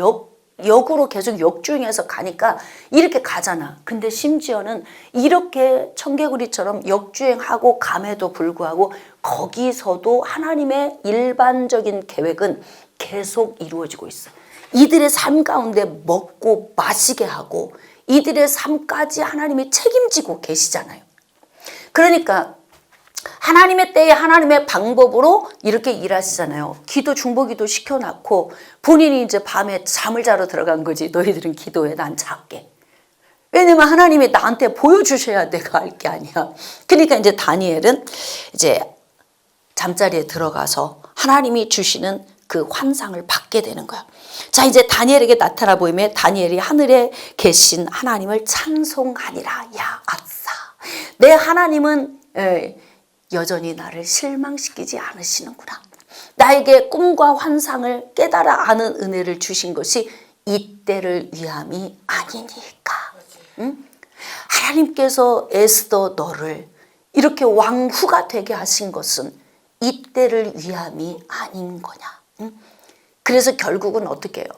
역으로 계속 역주행해서 가니까 이렇게 가잖아. 근데 심지어는 이렇게 청개구리처럼 역주행하고 감에도 불구하고 거기서도 하나님의 일반적인 계획은 계속 이루어지고 있어. 이들의 삶 가운데 먹고 마시게 하고 이들의 삶까지 하나님이 책임지고 계시잖아요. 그러니까 하나님의 때에 하나님의 방법으로 이렇게 일하시잖아요. 기도 중보기도 시켜놨고 본인이 이제 밤에 잠을 자러 들어간 거지. 너희들은 기도해, 난 잘게. 왜냐면 하나님이 나한테 보여주셔야 내가 할 게 아니야. 그러니까 이제 다니엘은 이제 잠자리에 들어가서 하나님이 주시는 그 환상을 받게 되는 거야. 자, 이제 다니엘에게 나타나 보이면 다니엘이 하늘에 계신 하나님을 찬송하니라. 야, 아싸. 내 하나님은 여전히 나를 실망시키지 않으시는구나. 나에게 꿈과 환상을 깨달아 아는 은혜를 주신 것이 이때를 위함이 아니니까. 응? 하나님께서 에스더 너를 이렇게 왕후가 되게 하신 것은 이때를 위함이 아닌 거냐. 응? 그래서 결국은 어떻게 해요?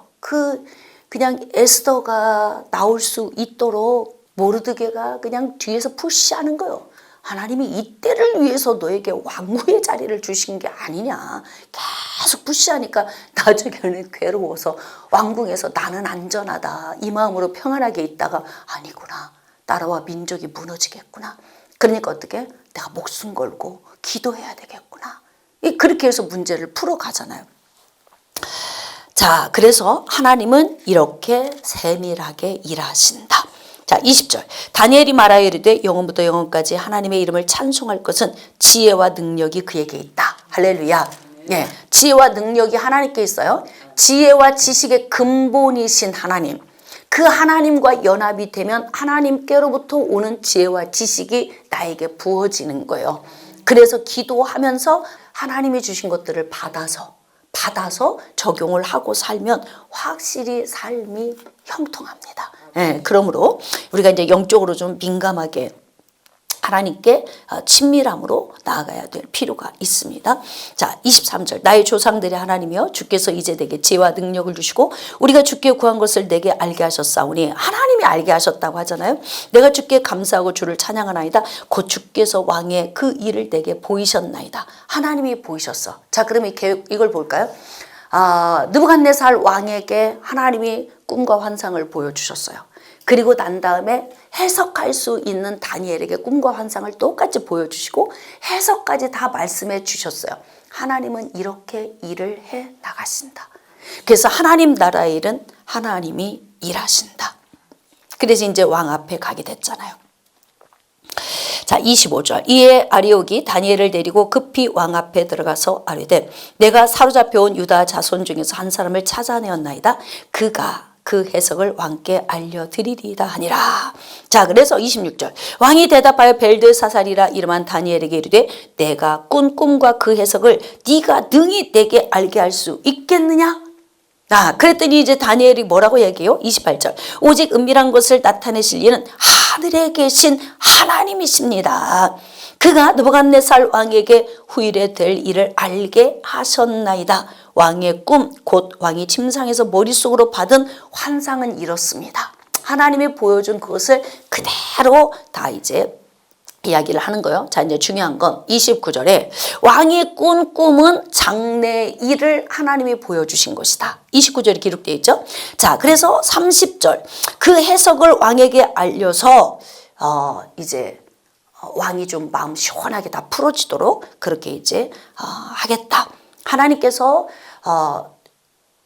그냥 에스더가 나올 수 있도록 모르드게가 그냥 뒤에서 푸시하는 거예요. 하나님이 이때를 위해서 너에게 왕후의 자리를 주신 게 아니냐. 계속 푸시하니까 나중에는 괴로워서 왕궁에서 나는 안전하다. 이 마음으로 평안하게 있다가 아니구나. 나라와 민족이 무너지겠구나. 그러니까 어떻게? 내가 목숨 걸고 기도해야 되겠구나. 그렇게 해서 문제를 풀어가잖아요. 자, 그래서 하나님은 이렇게 세밀하게 일하신다. 자, 20절. 다니엘이 말하여 이르되 영원부터 영원까지 하나님의 이름을 찬송할 것은 지혜와 능력이 그에게 있다. 할렐루야. 예, 지혜와 능력이 하나님께 있어요. 지혜와 지식의 근본이신 하나님. 그 하나님과 연합이 되면 하나님께로부터 오는 지혜와 지식이 나에게 부어지는 거예요. 그래서 기도하면서 하나님이 주신 것들을 받아서 적용을 하고 살면 확실히 삶이 형통합니다. 예, 그러므로 우리가 이제 영적으로 좀 민감하게 하나님께 친밀함으로 나아가야 될 필요가 있습니다. 자, 23절. 나의 조상들의 하나님이여 주께서 이제 내게 지혜와 능력을 주시고 우리가 주께 구한 것을 내게 알게 하셨사오니 하나님이 알게 하셨다고 하잖아요. 내가 주께 감사하고 주를 찬양하나이다. 곧 주께서 왕의 그 일을 내게 보이셨나이다. 하나님이 보이셨어. 자, 그러면 이걸 볼까요? 느부갓네살 왕에게 하나님이 꿈과 환상을 보여주셨어요. 그리고 난 다음에 해석할 수 있는 다니엘에게 꿈과 환상을 똑같이 보여주시고 해석까지 다 말씀해 주셨어요. 하나님은 이렇게 일을 해 나가신다. 그래서 하나님 나라의 일은 하나님이 일하신다. 그래서 이제 왕 앞에 가게 됐잖아요. 자, 25절. 이에 아리옥이 다니엘을 데리고 급히 왕 앞에 들어가서 아뢰되 내가 사로잡혀온 유다 자손 중에서 한 사람을 찾아내었나이다. 그가 그 해석을 왕께 알려드리리다 하니라. 자, 그래서 26절. 왕이 대답하여 벨드사살이라 이름한 다니엘에게 이르되 내가 꾼 꿈과 그 해석을 네가 능히 내게 알게 할 수 있겠느냐? 그랬더니 이제 다니엘이 뭐라고 얘기해요? 28절. 오직 은밀한 것을 나타내실 이는 하늘에 계신 하나님이십니다. 그가 느부갓네살 왕에게 후일에 될 일을 알게 하셨나이다. 왕의 꿈, 곧 왕이 침상에서 머릿속으로 받은 환상은 이렇습니다. 하나님이 보여준 그것을 그대로 다 이제 이야기를 하는 거예요. 자, 이제 중요한 건 29절에 왕이 꾼 꿈은 장래 일을 하나님이 보여주신 것이다. 29절에 기록되어 있죠. 자, 그래서 30절 그 해석을 왕에게 알려서 이제 왕이 좀 마음 시원하게 다 풀어지도록 그렇게 이제 하겠다. 하나님께서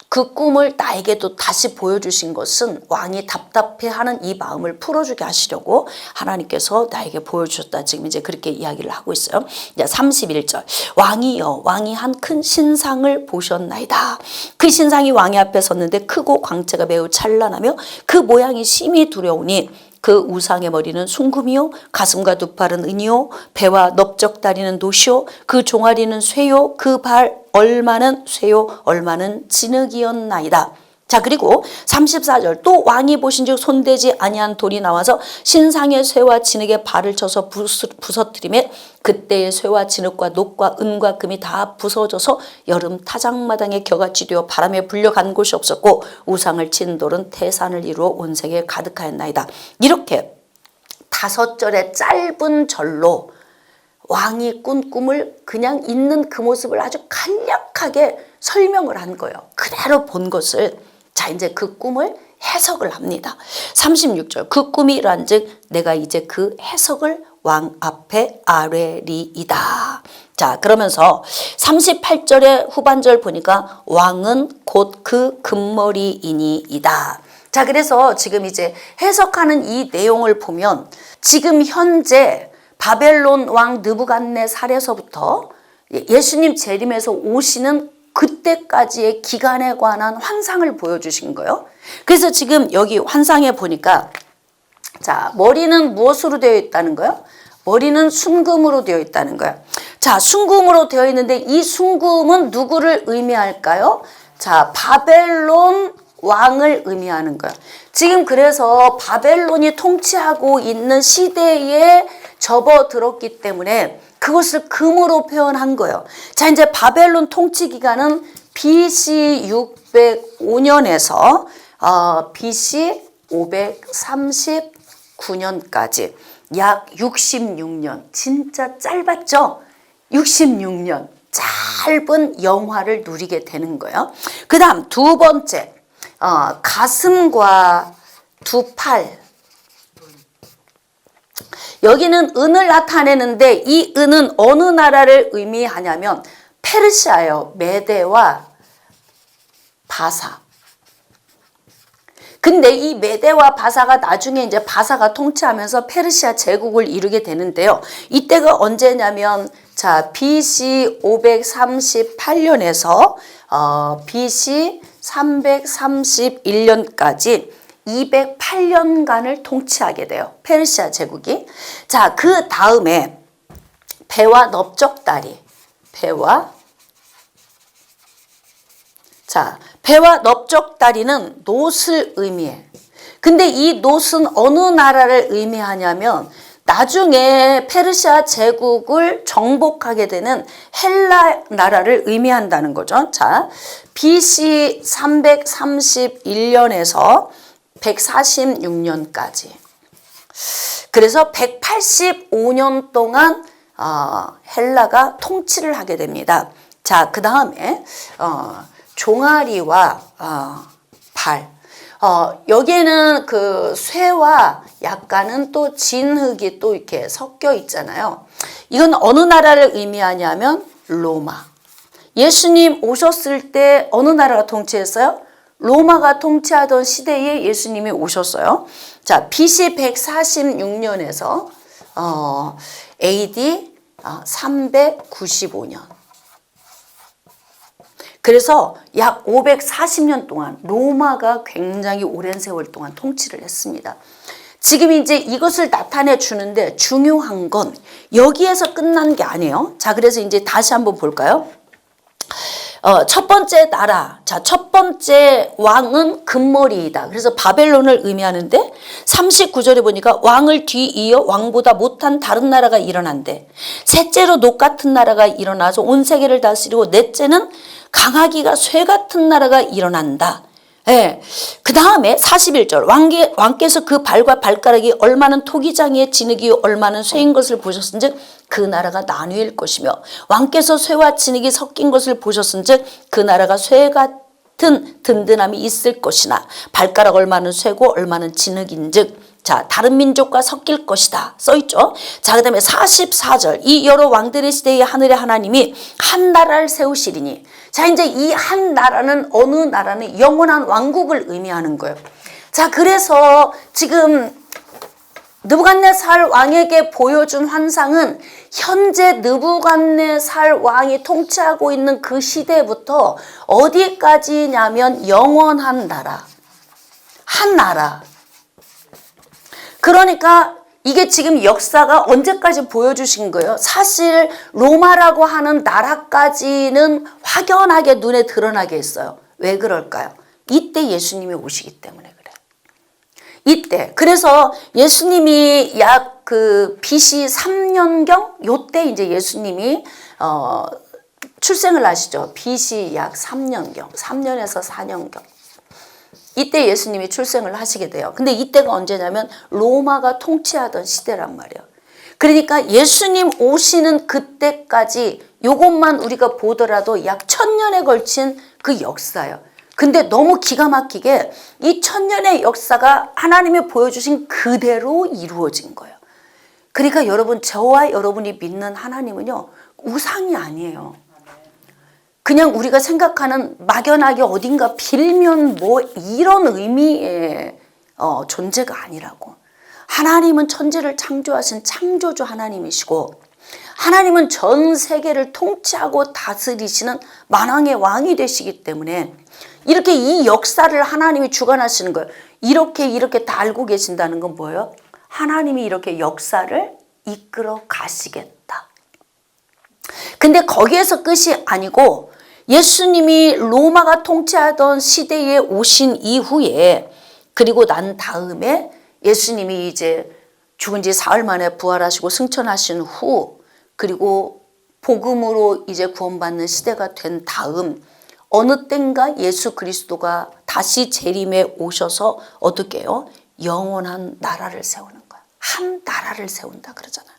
그 꿈을 나에게도 다시 보여주신 것은 왕이 답답해하는 이 마음을 풀어주게 하시려고 하나님께서 나에게 보여주셨다. 지금 이제 그렇게 이야기를 하고 있어요. 이제 31절. 왕이여 왕이 한 큰 신상을 보셨나이다. 그 신상이 왕의 앞에 섰는데 크고 광채가 매우 찬란하며 그 모양이 심히 두려우니 그 우상의 머리는 숭금이요 가슴과 두 팔은 은이요 배와 넓적다리는 노시요 그 종아리는 쇠요 그 발 얼마는 쇠요 얼마는 진흙이었나이다. 자, 그리고 34절 또 왕이 보신즉 손대지 아니한 돌이 나와서 신상의 쇠와 진흙에 발을 쳐서 부서뜨리매 그때의 쇠와 진흙과 녹과 은과 금이 다 부서져서 여름 타작마당에 겨같이 되어 바람에 불려간 곳이 없었고 우상을 친 돌은 태산을 이루어 온 세계에 가득하였나이다. 이렇게 5절의 짧은 절로 왕이 꾼 꿈을 그냥 있는 그 모습을 아주 간략하게 설명을 한 거예요. 그대로 본 것을. 자, 이제 그 꿈을 해석을 합니다. 36절 그 꿈이 이러한즉 내가 이제 그 해석을 왕 앞에 아뢰리이다. 자, 그러면서 38절의 후반절 보니까 왕은 곧 그 금머리이니이다. 자, 그래서 지금 이제 해석하는 이 내용을 보면 지금 현재 바벨론 왕 느부갓네살에서부터 예수님 재림에서 오시는 그때까지의 기간에 관한 환상을 보여주신 거예요. 그래서 지금 여기 환상에 보니까 자, 머리는 무엇으로 되어 있다는 거예요? 머리는 순금으로 되어 있다는 거예요. 자, 순금으로 되어 있는데 이 순금은 누구를 의미할까요? 자, 바벨론 왕을 의미하는 거예요. 지금 그래서 바벨론이 통치하고 있는 시대에 접어들었기 때문에 그것을 금으로 표현한 거예요. 자, 이제 바벨론 통치 기간은 BC 605년에서 BC 539년까지 약 66년. 진짜 짧았죠? 66년. 짧은 영화를 누리게 되는 거예요. 그 다음 두 번째, 가슴과 두 팔. 여기는 은을 나타내는데 이 은은 어느 나라를 의미하냐면 페르시아예요. 메대와 바사. 근데 이 메대와 바사가 나중에 이제 바사가 통치하면서 페르시아 제국을 이루게 되는데요. 이때가 언제냐면 자, BC 538년에서 BC 331년까지 208년간을 통치하게 돼요. 페르시아 제국이. 자, 그 다음에 배와 넓적다리. 배와 넓적다리는 놋을 의미해. 근데 이 놋은 어느 나라를 의미하냐면 나중에 페르시아 제국을 정복하게 되는 헬라 나라를 의미한다는 거죠. 자, BC 331년에서 146년까지. 그래서 185년 동안 헬라가 통치를 하게 됩니다. 자, 그 다음에 종아리와 발. 여기에는 그 쇠와 약간은 또 진흙이 또 이렇게 섞여 있잖아요. 이건 어느 나라를 의미하냐면 로마. 예수님 오셨을 때 어느 나라가 통치했어요? 로마가 통치하던 시대에 예수님이 오셨어요. 자, BC 146년에서 AD 395년. 그래서 약 540년 동안 로마가 굉장히 오랜 세월 동안 통치를 했습니다. 지금 이제 이것을 나타내 주는데 중요한 건 여기에서 끝난 게 아니에요. 자, 그래서 이제 다시 한번 볼까요? 첫 번째 나라, 자, 첫 번째 왕은 금머리이다. 그래서 바벨론을 의미하는데 39절에 보니까 왕을 뒤이어 왕보다 못한 다른 나라가 일어난대. 셋째로 녹 같은 나라가 일어나서 온 세계를 다스리고 넷째는 강하기가 쇠 같은 나라가 일어난다. 예. 그 다음에 41절 왕께서 그 발과 발가락이 얼마는 토기장이의 진흙이 얼마는 쇠인 것을 보셨은즉 그 나라가 나뉘일 것이며 왕께서 쇠와 진흙이 섞인 것을 보셨은즉 그 나라가 쇠 같은 든든함이 있을 것이나 발가락 얼마는 쇠고 얼마는 진흙인즉 자, 다른 민족과 섞일 것이다. 써있죠. 자, 그 다음에 44절 이 여러 왕들의 시대에 하늘의 하나님이 한 나라를 세우시리니. 자, 이제 이 한 나라는 어느 나라는 영원한 왕국을 의미하는 거예요. 자, 그래서 지금 느부갓네살 왕에게 보여준 환상은 현재 느부갓네살 왕이 통치하고 있는 그 시대부터 어디까지냐면 영원한 나라. 한 나라. 그러니까 이게 지금 역사가 언제까지 보여주신 거예요? 사실 로마라고 하는 나라까지는 확연하게 눈에 드러나게 했어요. 왜 그럴까요? 이때 예수님이 오시기 때문에 그래요. 이때. 그래서 예수님이 약 그 BC 3년경 요때 이제 예수님이 출생을 하시죠. BC 약 3년경, 3년에서 4년경. 이때 예수님이 출생을 하시게 돼요. 근데 이때가 언제냐면 로마가 통치하던 시대란 말이에요. 그러니까 예수님 오시는 그때까지 요것만 우리가 보더라도 약 1000년에 걸친 그 역사예요. 근데 너무 기가 막히게 이 1000년의 역사가 하나님이 보여주신 그대로 이루어진 거예요. 그러니까 여러분, 저와 여러분이 믿는 하나님은요, 우상이 아니에요. 그냥 우리가 생각하는 막연하게 어딘가 빌면 뭐 이런 의미의 존재가 아니라고. 하나님은 천지를 창조하신 창조주 하나님이시고, 하나님은 전 세계를 통치하고 다스리시는 만왕의 왕이 되시기 때문에 이렇게 이 역사를 하나님이 주관하시는 거예요. 이렇게 다 알고 계신다는 건 뭐예요? 하나님이 이렇게 역사를 이끌어 가시겠다. 근데 거기에서 끝이 아니고 예수님이 로마가 통치하던 시대에 오신 이후에, 그리고 난 다음에 예수님이 이제 죽은 지 사흘 만에 부활하시고 승천하신 후, 그리고 복음으로 이제 구원받는 시대가 된 다음 어느 땐가 예수 그리스도가 다시 재림에 오셔서 어떻게 해요? 영원한 나라를 세우는 거야. 한 나라를 세운다 그러잖아요.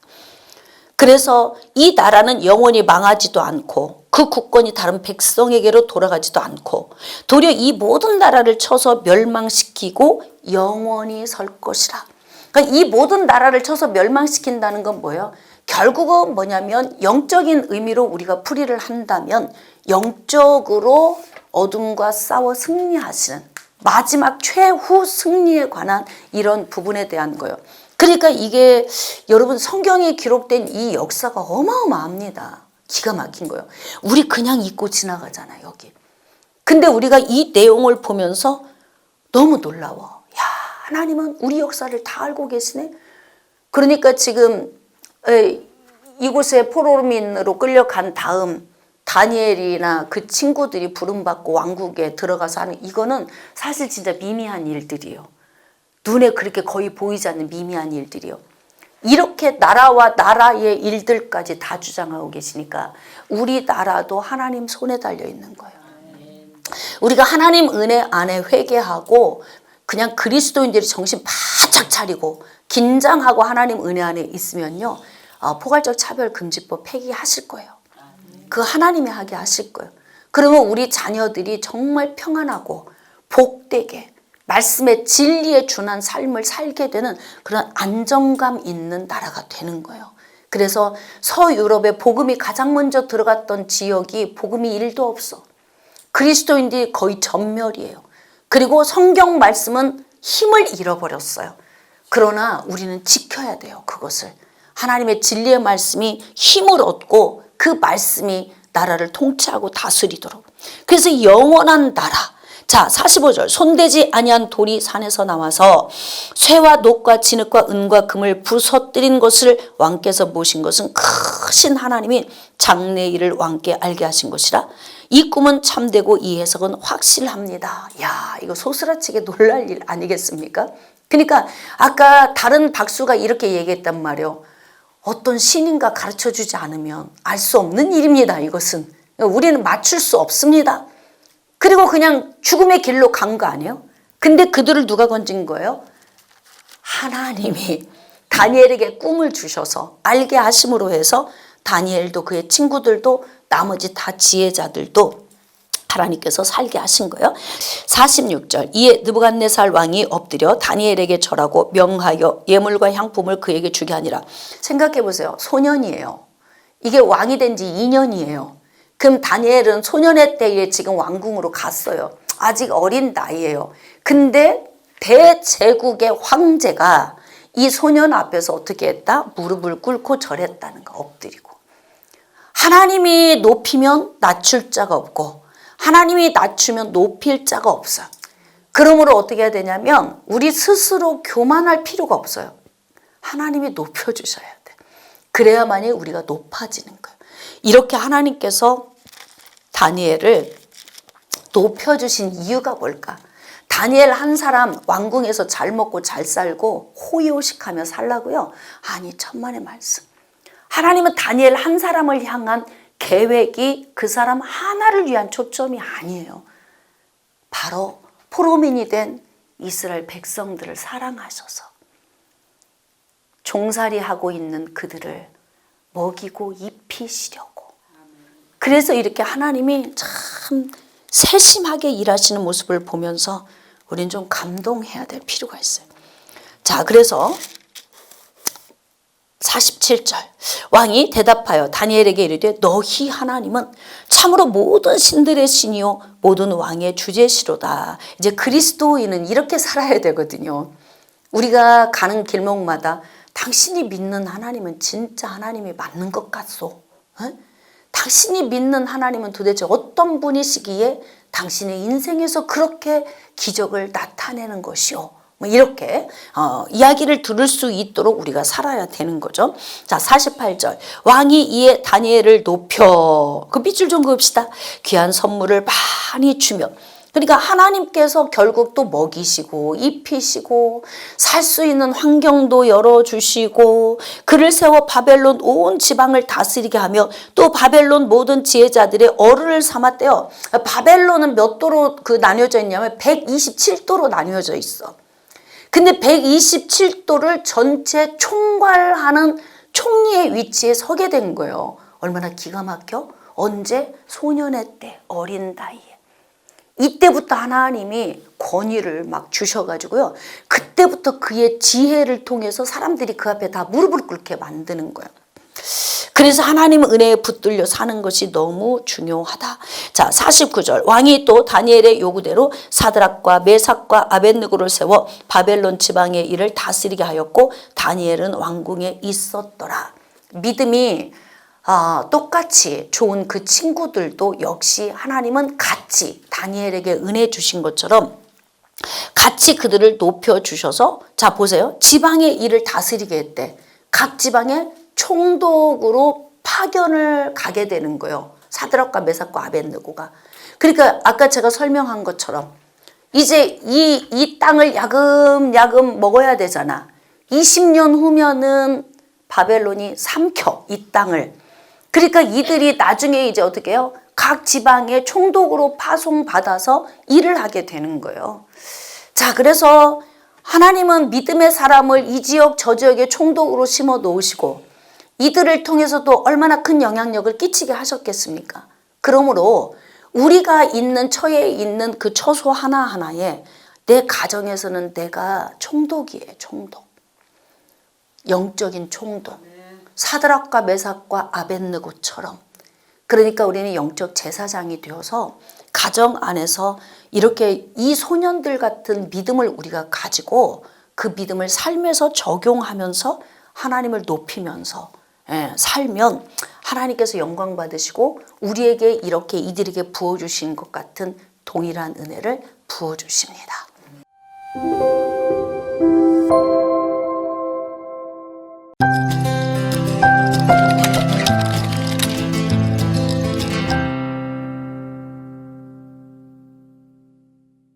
그래서 이 나라는 영원히 망하지도 않고 그 국권이 다른 백성에게로 돌아가지도 않고 도리어 이 모든 나라를 쳐서 멸망시키고 영원히 설 것이라. 그러니까 이 모든 나라를 쳐서 멸망시킨다는 건 뭐예요? 결국은 뭐냐면 영적인 의미로 우리가 풀이를 한다면 영적으로 어둠과 싸워 승리하시는 마지막 최후 승리에 관한 이런 부분에 대한 거예요. 그러니까 이게 여러분, 성경에 기록된 이 역사가 어마어마합니다. 기가 막힌 거예요. 우리 그냥 잊고 지나가잖아요, 여기. 근데 우리가 이 내용을 보면서 너무 놀라워. 야, 하나님은 우리 역사를 다 알고 계시네. 그러니까 지금 이곳에 포로민으로 끌려간 다음 다니엘이나 그 친구들이 부름받고 왕국에 들어가서 하는, 이거는 사실 진짜 미미한 일들이에요. 눈에 그렇게 거의 보이지 않는 미미한 일들이요. 이렇게 나라와 나라의 일들까지 다 주장하고 계시니까 우리나라도 하나님 손에 달려 있는 거예요. 우리가 하나님 은혜 안에 회개하고 그냥 그리스도인들이 정신 바짝 차리고 긴장하고 하나님 은혜 안에 있으면요, 포괄적 차별금지법 폐기하실 거예요. 그 하나님이 하게 하실 거예요. 그러면 우리 자녀들이 정말 평안하고 복되게 말씀의 진리에 준한 삶을 살게 되는 그런 안정감 있는 나라가 되는 거예요. 그래서 서유럽에 복음이 가장 먼저 들어갔던 지역이 복음이 1도 없어. 그리스도인들이 거의 전멸이에요. 그리고 성경 말씀은 힘을 잃어버렸어요. 그러나 우리는 지켜야 돼요, 그것을. 하나님의 진리의 말씀이 힘을 얻고 그 말씀이 나라를 통치하고 다스리도록. 그래서 영원한 나라. 자, 45절. 손대지 아니한 돌이 산에서 나와서 쇠와 녹과 진흙과 은과 금을 부서뜨린 것을 왕께서 보신 것은 크신 하나님이 장래일을 왕께 알게 하신 것이라. 이 꿈은 참되고 이 해석은 확실합니다. 야, 이거 소스라치게 놀랄 일 아니겠습니까? 그러니까 아까 다른 박수가 이렇게 얘기했단 말이에요. 어떤 신인가 가르쳐주지 않으면 알 수 없는 일입니다, 이것은. 우리는 맞출 수 없습니다. 그리고 그냥 죽음의 길로 간 거 아니에요? 근데 그들을 누가 건진 거예요? 하나님이 다니엘에게 꿈을 주셔서 알게 하심으로 해서 다니엘도 그의 친구들도 나머지 다 지혜자들도 하나님께서 살게 하신 거예요. 46절. 이에 느부갓네살 왕이 엎드려 다니엘에게 절하고 명하여 예물과 향품을 그에게 주게 하니라. 생각해 보세요. 소년이에요. 이게 왕이 된 지 2년이에요. 그럼 다니엘은 소년의 때에 지금 왕궁으로 갔어요. 아직 어린 나이예요. 근데 대제국의 황제가 이 소년 앞에서 어떻게 했다? 무릎을 꿇고 절했다는 거, 엎드리고. 하나님이 높이면 낮출 자가 없고 하나님이 낮추면 높일 자가 없어요. 그러므로 어떻게 해야 되냐면 우리 스스로 교만할 필요가 없어요. 하나님이 높여주셔야 돼. 그래야만이 우리가 높아지는 거예요. 이렇게 하나님께서 다니엘을 높여주신 이유가 뭘까? 다니엘 한 사람 왕궁에서 잘 먹고 잘 살고 호의호식하며 살라고요? 아니, 천만의 말씀. 하나님은 다니엘 한 사람을 향한 계획이 그 사람 하나를 위한 초점이 아니에요. 바로 포로민이 된 이스라엘 백성들을 사랑하셔서 종살이하고 있는 그들을 먹이고 입히시려고. 그래서 이렇게 하나님이 참 세심하게 일하시는 모습을 보면서 우린 좀 감동해야 될 필요가 있어요. 자, 그래서 47절 왕이 대답하여 다니엘에게 이르되 너희 하나님은 참으로 모든 신들의 신이요 모든 왕의 주제시로다. 이제 그리스도인은 이렇게 살아야 되거든요. 우리가 가는 길목마다 당신이 믿는 하나님은 진짜 하나님이 맞는 것 같소? 에? 당신이 믿는 하나님은 도대체 어떤 분이시기에 당신의 인생에서 그렇게 기적을 나타내는 것이요? 뭐 이렇게 이야기를 들을 수 있도록 우리가 살아야 되는 거죠. 자, 48절 왕이 이에 다니엘을 높여 그 밑줄 좀 그읍시다. 귀한 선물을 많이 주며, 그러니까 하나님께서 결국 또 먹이시고 입히시고 살 수 있는 환경도 열어주시고 그를 세워 바벨론 온 지방을 다스리게 하며 또 바벨론 모든 지혜자들의 어른을 삼았대요. 바벨론은 몇 도로 나뉘어져 있냐면 127도로 나뉘어져 있어. 근데 127도를 전체 총괄하는 총리의 위치에 서게 된 거예요. 얼마나 기가 막혀? 언제? 소년의 때, 어린 나이에. 이때부터 하나님이 권위를 막 주셔가지고요. 그때부터 그의 지혜를 통해서 사람들이 그 앞에 다 무릎을 꿇게 만드는 거예요. 그래서 하나님 은혜에 붙들려 사는 것이 너무 중요하다. 자, 49절 왕이 또 다니엘의 요구대로 사드락과 메삭과 아벳느고를 세워 바벨론 지방의 일을 다스리게 하였고 다니엘은 왕궁에 있었더라. 믿음이 똑같이 좋은 그 친구들도 역시 하나님은 같이 다니엘에게 은혜 주신 것처럼 같이 그들을 높여주셔서, 자 보세요, 지방의 일을 다스리게 했대. 각 지방에 총독으로 파견을 가게 되는 거예요. 사드락과 메삭과 아벳느고가. 그러니까 아까 제가 설명한 것처럼 이제 이 땅을 야금야금 먹어야 되잖아. 20년 후면은 바벨론이 삼켜 이 땅을. 그러니까 이들이 나중에 이제 어떻게 해요? 각 지방에 총독으로 파송받아서 일을 하게 되는 거예요. 자, 그래서 하나님은 믿음의 사람을 이 지역 저 지역에 총독으로 심어 놓으시고 이들을 통해서도 얼마나 큰 영향력을 끼치게 하셨겠습니까? 그러므로 우리가 있는 처에 있는 그 처소 하나하나에 내 가정에서는 내가 총독이에요. 총독. 영적인 총독. 사드락과 메삭과 아벳느고처럼. 그러니까 우리는 영적 제사장이 되어서 가정 안에서 이렇게 이 소년들 같은 믿음을 우리가 가지고 그 믿음을 삶에서 적용하면서 하나님을 높이면서 살면 하나님께서 영광 받으시고 우리에게 이렇게 이들에게 부어주신 것 같은 동일한 은혜를 부어주십니다.